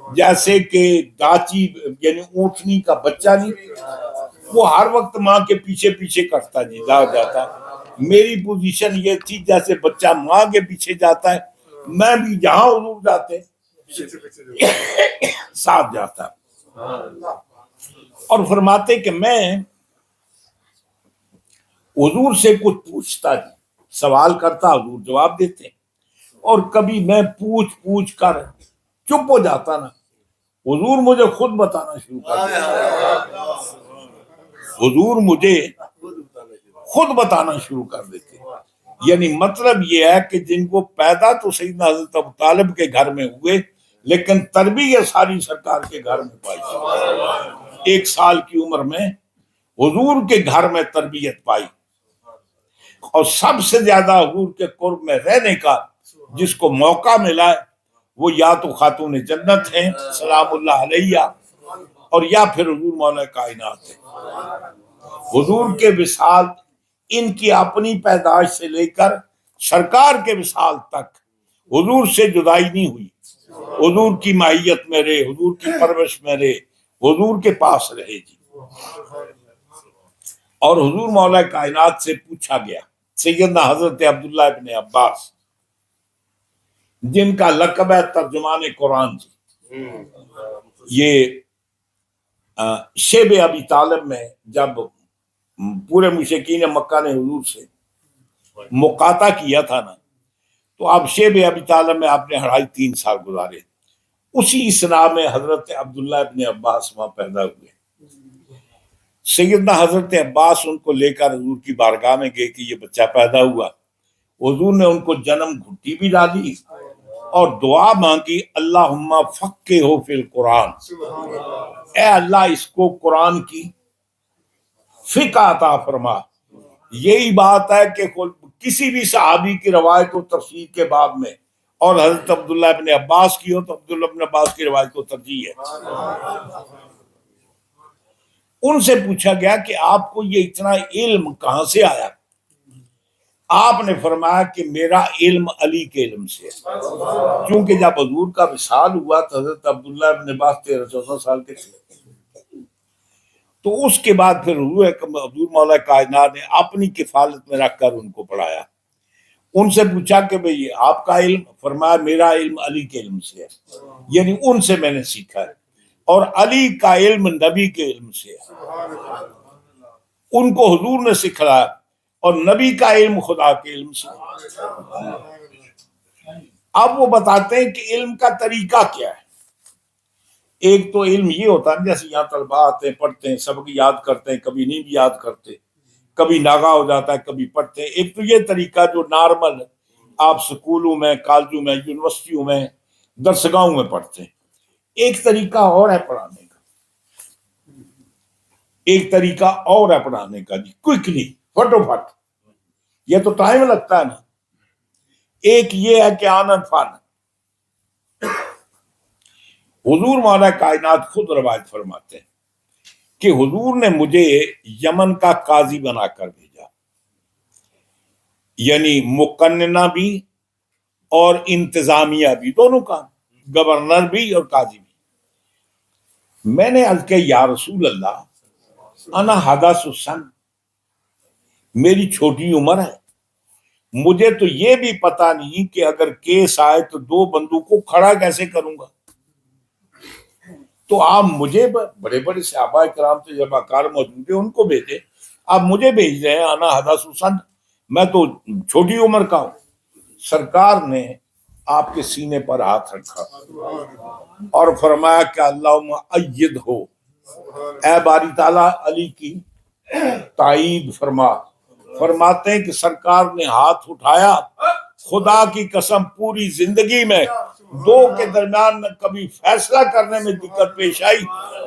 جیسے کہ داچی یعنی اونٹنی کا بچہ نہیں، وہ ہر وقت ماں کے پیچھے پیچھے کرتا جی جاتا ہے۔ میری پوزیشن یہ تھی جیسے بچہ ماں کے پیچھے جاتا ہے، میں بھی جہاں حضور جاتے ساتھ جاتا، اور فرماتے کہ میں حضور سے کچھ پوچھتا جی، سوال کرتا، حضور جواب دیتے، اور کبھی میں پوچھ کر چپ ہو جاتا نا، حضور مجھے خود بتانا شروع کر دیتے، حضور مجھے خود بتانا شروع کر دیتے۔ یعنی مطلب یہ ہے کہ جن کو پیدا تو سیدنا حضرت ابو طالب کے گھر میں ہوئے، لیکن تربیت ساری سرکار کے گھر میں پائی، 1 سال کی عمر میں حضور کے گھر میں تربیت پائی، اور سب سے زیادہ حضور کے قرب میں رہنے کا جس کو موقع ملا ہے وہ یا تو خاتون جنت ہیں سلام اللہ علیہ، اور یا پھر حضور مولا کائنات ہے۔ حضور کے وصال ان کی اپنی پیدائش سے لے کر سرکار کے وصال تک حضور سے جدائی نہیں ہوئی، حضور کی ماہیت میں رہے، حضور کی پرورش میں رہے، حضور کے پاس رہے جی۔ اور حضور مولا کائنات سے پوچھا گیا، سیدنا حضرت عبداللہ ابن عباس جن کا لقب ہے ترجمان قرآن جی، یہ شیب ابی طالب میں جب پورے مشرکین مکہ نے حضور سے مقاطع کیا تھا نا، تو اب شیب ابی طالب میں آپ نے 2.5-3 سال گزارے، اسی اسنا میں حضرت عبداللہ ابن عباس وہاں پیدا ہوئے۔ سیدنا حضرت عباس ان کو لے کر حضور کی بارگاہ میں گئے کہ یہ بچہ پیدا ہوا، حضور نے ان کو جنم گھٹی بھی ڈالی اور دعا مانگی، اللہم فقہہ فی القرآن، اے اللہ اس کو قرآن کی فقہ عطا فرما۔ یہی بات ہے کہ کسی بھی صحابی کی روایت و تفسیر کے باب میں اور حضرت عبداللہ ابن عباس کی ہو تو عبداللہ ابن عباس کی روایت کو ترجیح ہے۔ ان سے پوچھا گیا کہ آپ کو یہ اتنا علم کہاں سے آیا؟ آپ نے فرمایا کہ میرا علم علی کے علم سے ہے، کیونکہ جب حضور کا وصال ہوا تو حضرت عبداللہ ابن عباس 13-14 سال کے تھے، تو اس کے بعد پھر حضور مولا کائنات نے اپنی کفالت میں رکھ کر ان کو پڑھایا۔ ان سے پوچھا کہ بھئی آپ کا علم؟ فرمایا میرا علم علی کے علم سے ہے، یعنی ان سے میں نے سیکھا ہے، اور علی کا علم نبی کے علم سے ہے، ان کو حضور نے سکھلایا، اور نبی کا علم خدا کے علم سے۔ اب وہ بتاتے ہیں کہ علم کا طریقہ کیا ہے۔ ایک تو علم یہ ہوتا ہے جیسے یہاں طلبہ آتے ہیں، پڑھتے ہیں، سبق یاد کرتے ہیں، کبھی نہیں بھی یاد کرتے، کبھی ناغا ہو جاتا ہے، کبھی پڑھتے ہیں۔ ایک تو یہ طریقہ جو نارمل آپ سکولوں میں، کالجوں میں، یونیورسٹیوں میں، درسگاہوں میں پڑھتے ہیں۔ ایک طریقہ اور ہے پڑھانے کا، ایک طریقہ اور ہے پڑھانے کا جی، کوئکلی، فٹوفٹ، یہ تو ٹائم لگتا ہے نا۔ ایک یہ ہے کہ آنن فن، حضور مولا کائنات خود روایت فرماتے ہیں کہ حضور نے مجھے یمن کا قاضی بنا کر بھیجا، یعنی مقننہ بھی اور انتظامیہ بھی، دونوں کام، گورنر بھی اور قاضی بھی۔ میں نے عرض کیا یا رسول اللہ انا حدث السن، میری چھوٹی عمر ہے، مجھے تو یہ بھی پتا نہیں کہ اگر کیس آئے تو 2 بندوں کو کھڑا کیسے کروں گا۔ تو آپ مجھے بڑے بڑے صحابہ کرام تجربہ کار موجود ہیں، ان کو بھیجے، آپ مجھے بھیج رہے ہیں، انا حدث السن، میں تو چھوٹی عمر کا ہوں۔ سرکار نے آپ کے سینے پر ہاتھ رکھا اور فرمایا کہ اللہم ایدہ، اے باری تعالیٰ علی کی تائید فرما۔ فرماتے ہیں کہ سرکار نے ہاتھ اٹھایا، خدا کی قسم پوری زندگی میں 2 کے درمیان نہ کبھی فیصلہ کرنے میں دقت پیش آئی،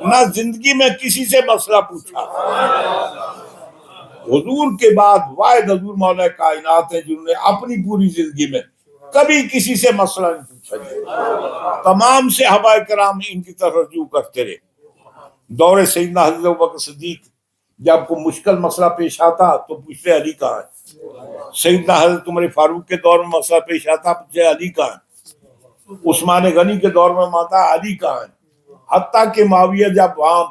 نہ زندگی میں کسی سے مسئلہ پوچھا۔ حضور کے بعد واحد حضور مولا کائنات ہیں جنہوں نے اپنی پوری زندگی میں کبھی کسی سے مسئلہ نہیں پوچھا، تمام صحابہ کرام ان کی طرف رجوع کرتے رہے۔ دور سیدنا حضرت ابوبکر صدیق جب کوئی مشکل مسئلہ پیش آتا تو پوچھتے علی کہاں ہے، سیدنا حضرت عمر فاروق کے دور میں مسئلہ پیش آتا پوچھتے علی کہاں ہے، عثمان غنی کے دور میں ماتا علی کہاں ہے؟ حتیٰ کہ معاویہ جب وہاں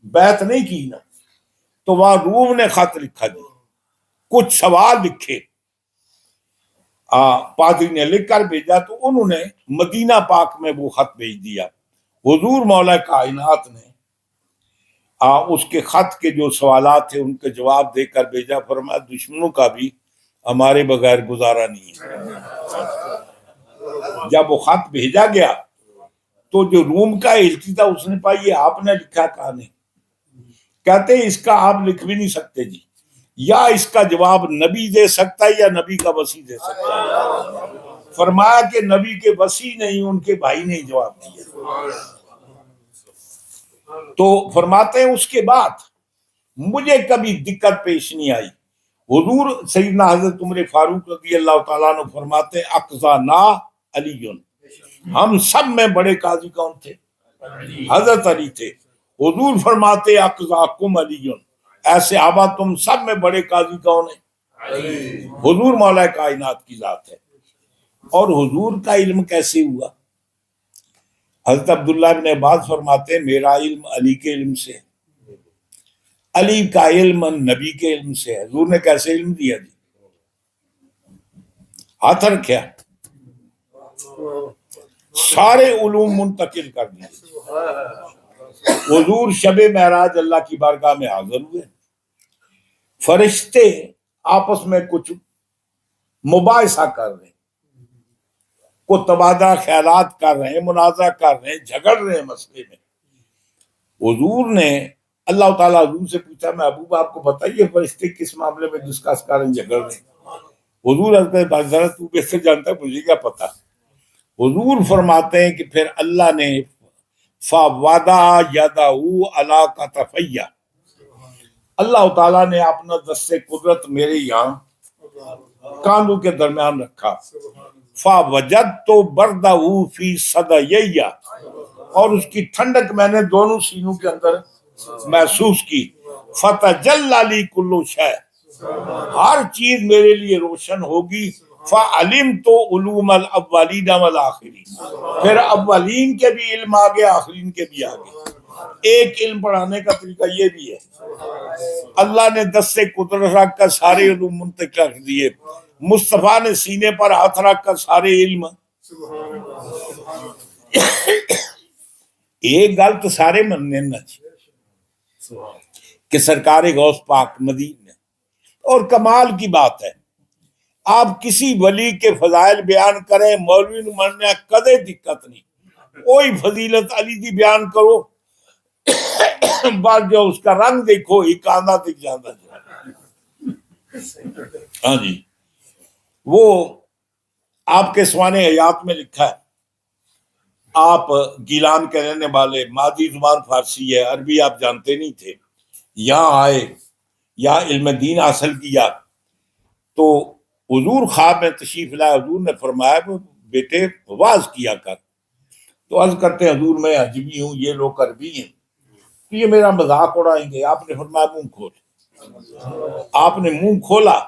بیعت نہیں کی نا تو وہاں روم نے خط لکھا جی، کچھ سوال لکھے، پادری نے لکھ کر بھیجا، تو انہوں نے مدینہ پاک میں وہ خط بھیج دیا۔ حضور مولا کائنات نے اس کے خط کے جو سوالات تھے ان کے جواب دے کر بھیجا، فرمایا دشمنوں کا بھی ہمارے بغیر گزارا نہیں ہے۔ جب وہ خط بھیجا گیا تو جو روم کا ایجنٹ تھا اس نے پا یہ آپ نے لکھا کہا نہیں، کہتے اس کا آپ لکھ بھی نہیں سکتے جی، یا اس کا جواب نبی دے سکتا ہے یا نبی کا وصی دے سکتا ہے۔ فرمایا کہ نبی کے وصی نہیں، ان کے بھائی نے جواب دیا۔ تو فرماتے ہیں اس کے بعد مجھے کبھی دقت پیش نہیں آئی۔ حضور سیدنا حضرت عمر فاروق رضی اللہ تعالیٰ عنہ فرماتے ہیں اقضانا علی، ہم سب میں بڑے قاضی کون تھے؟ حضرت علی تھے۔ حضور فرماتے اقضاکم علی، اے صحابہ تم سب میں بڑے قاضی کون ہیں؟ حضور مولا کائنات کی ذات ہے۔ اور حضور کا علم کیسے ہوا؟ حضرت عبداللہ بن عباس فرماتے ہیں میرا علم علی کے علم سے ہے، علی کا علم نبی کے علم سے ہے۔ حضور نے کیسے علم دیا جی؟ ہاتھ رکھا، سارے علوم منتقل کر دیے۔ حضور شب معراج اللہ کی بارگاہ میں حاضر ہوئے، فرشتے آپس میں کچھ مباحثہ کر رہے ہیں، کو تبادلہ خیالات کر رہے ہیں، منازعہ کر رہے ہیں، جھگڑ رہے ہیں مسئلے میں۔ حضور نے اللہ تعالیٰ حضور سے پوچھا محبوب آپ کو بتائیے فرشتے کس معاملے میں ڈسکس کر رہے ہیں، جھگڑ رہے ہیں؟ حضور حضرت تو بہتر جانتا ہے، مجھے کیا پتا۔ حضور فرماتے ہیں کہ پھر اللہ نے فَوَضَعَ يَدَهُ عَلَىٰ كَتَفَيَّ، اللہ تعالیٰ نے اپنا دست قدرت میرے یہاں کاندھوں کے درمیان رکھا، فَوَجَدْتُ بَرْدَهُ فِي صَدْيَيَّ، اور اس کی ٹھنڈک میں نے دونوں سینوں کے اندر محسوس کی، فَتَجَلَّى لِي كُلُّ شَيْءٍ، ہر چیز میرے لیے روشن ہوگی، فَعَلِمْتُ عُلُومَ الْأَوَّلِينَ وَالْآخِرِينَ، پھر اولین کے بھی علم آگے آخرین کے بھی آگے۔ ایک علم پڑھانے کا طریقہ یہ بھی ہے، اللہ نے دست قدرت رکھ کر سارے علوم منتقل کر دیے، مصطفیٰ نے سینے پر ہاتھ رکھ کر سارے علم۔ ایک گل تو سارے مننے نہ چاہیے کہ سرکار غوث پاک مدین میں، اور کمال کی بات ہے آپ کسی ولی کے فضائل بیان کریں مولوی نو مننے کدے دقت نہیں، کوئی فضیلت علی دی بیان کرو بعد جو اس کا رنگ دیکھو ایک آندھا دکھ جاتا ہے۔ ہاں جی، وہ آپ کے سوانح حیات میں لکھا ہے، آپ گیلان کے رہنے والے، مادی زبان فارسی ہے، عربی آپ جانتے نہیں تھے، یہاں آئے، یہاں علم دین حاصل کیا، تو حضور خواب میں تشریف لائے، حضور نے فرمایا بیٹے واز کیا کر، تو عرض کرتے ہیں حضور میں عجمی ہوں، یہ لوگ عربی ہیں، تو یہ میرا مذاق اڑائیں گے۔ آپ نے فرمایا منہ کھول، آپ نے منہ کھولا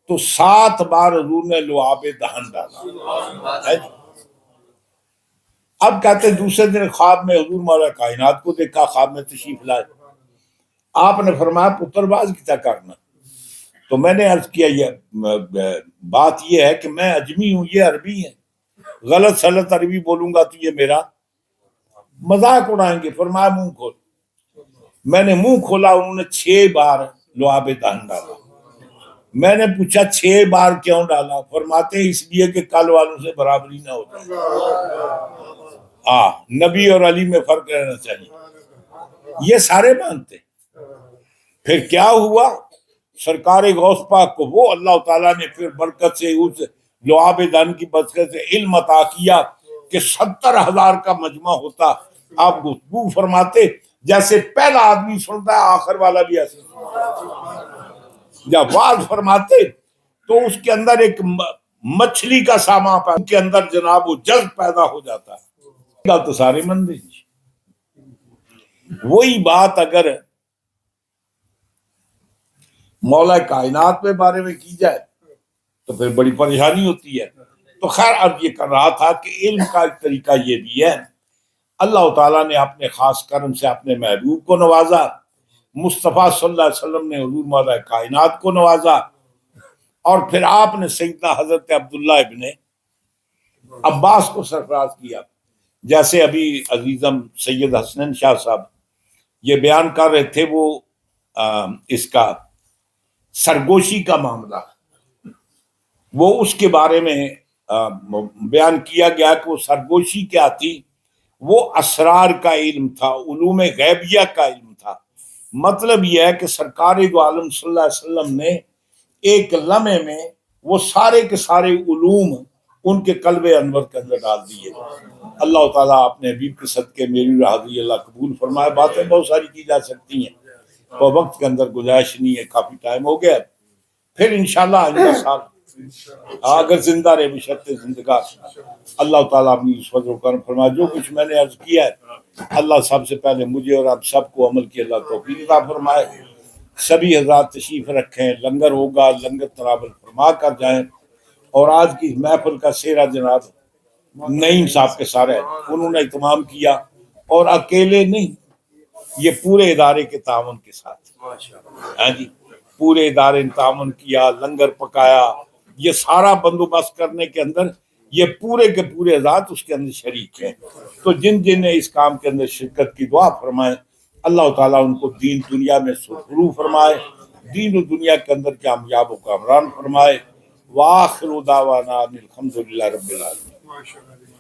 تو 7 بار حضور نے لعاب دہن ڈالا۔ اب کہتے دوسرے دن خواب میں حضور مولا کائنات کو دیکھا، خواب میں تشریف لائے، آپ نے فرمایا پتر باز کیا کرنا؟ تو میں نے عرض کیا یہ بات یہ ہے کہ میں عجمی ہوں، یہ عربی ہیں، غلط سلط عربی بولوں گا تو یہ میرا مذاق اڑائیں گے۔ فرمایا منہ کھول، میں نے منہ کھولا، انہوں نے 6 بار لعاب دہن ڈالا۔ میں نے پوچھا 6 بار کیوں ڈالا؟ فرماتے ہیں اس لیے کہ کل والوں سے برابری نہ ہو جائے، نبی اور علی میں فرق رہنا چاہیے، یہ سارے مانتے۔ پھر کیا ہوا؟ سرکار غوث پاک کو وہ اللہ تعالیٰ نے پھر برکت سے اس لعاب دہن کی برکت سے علم عطا کیا کہ 70,000 کا مجمع ہوتا، آپ گفتگو فرماتے جیسے پہلا آدمی سنتا ہے آخر والا بھی ایسے سنتا ہے۔ جب واز فرماتے تو اس کے اندر ایک مچھلی کا ساما پا کے اندر جناب وہ جذب پیدا ہو جاتا ہے، تو سارے من دیں۔ وہی بات اگر مولا کائنات کے بارے میں کی جائے تو پھر بڑی پریشانی ہوتی ہے۔ تو تو خیر اب یہ کر رہا تھا کہ علم کا ایک طریقہ یہ بھی ہے، اللہ تعالیٰ نے اپنے خاص کرم سے اپنے محبوب کو نوازا، مصطفیٰ صلی اللہ علیہ وسلم نے حضور مولا کائنات کو نوازا، اور پھر آپ نے سیدنا حضرت عبداللہ ابن عباس کو سرفراز کیا۔ جیسے ابھی عزیزم سید حسنین شاہ صاحب یہ بیان کر رہے تھے، وہ اس کا سرگوشی کا معاملہ، وہ اس کے بارے میں بیان کیا گیا کہ وہ سرگوشی کیا تھی، وہ اسرار کا علم تھا، علوم غیبیہ کا علم تھا۔ مطلب یہ ہے کہ سرکار دو عالم صلی اللہ علیہ وسلم نے ایک لمحے میں وہ سارے کے سارے علوم ان کے قلب انور کے اندر ڈال دیے۔ اللہ تعالیٰ اپنے حبیب کے صدقے میری حاضری اللہ قبول فرمائے۔ باتیں بہت ساری کی جا سکتی ہیں، تو وقت کے اندر گنجائش نہیں ہے، کافی ٹائم ہو گیا۔ پھر انشاءاللہ آئندہ سال اگر زندہ رہے بشرط زندگار، اللہ تعالیٰ اپنی اس فضل و کرم فرمائے۔ جو کچھ میں نے عرض کیا ہے اللہ سب سے پہلے مجھے اور آپ سب کو عمل کی اللہ توفیق عطا فرمائے۔ سبھی حضرات تشریف رکھیں، لنگر ہوگا، لنگر تناول فرما کر جائیں۔ اور آج کی محفل کا سہرا جناب نعیم صاحب کے سارے انہوں نے اہتمام کیا، اور اکیلے نہیں، یہ پورے ادارے کے تعاون کے ساتھ، ہاں جی پورے ادارے نے تعاون کیا، لنگر پکایا، یہ سارا بندوبست کرنے کے اندر یہ پورے کے پورے ذات اس کے اندر شریک ہیں۔ تو جن جن نے اس کام کے اندر شرکت کی دعا فرمائیں، اللہ تعالیٰ ان کو دین دنیا میں سرخرو فرمائے، دین و دنیا کے اندر کامیاب و کامران فرمائے۔ وآخر دعوانا الحمدللہ رب العالمین۔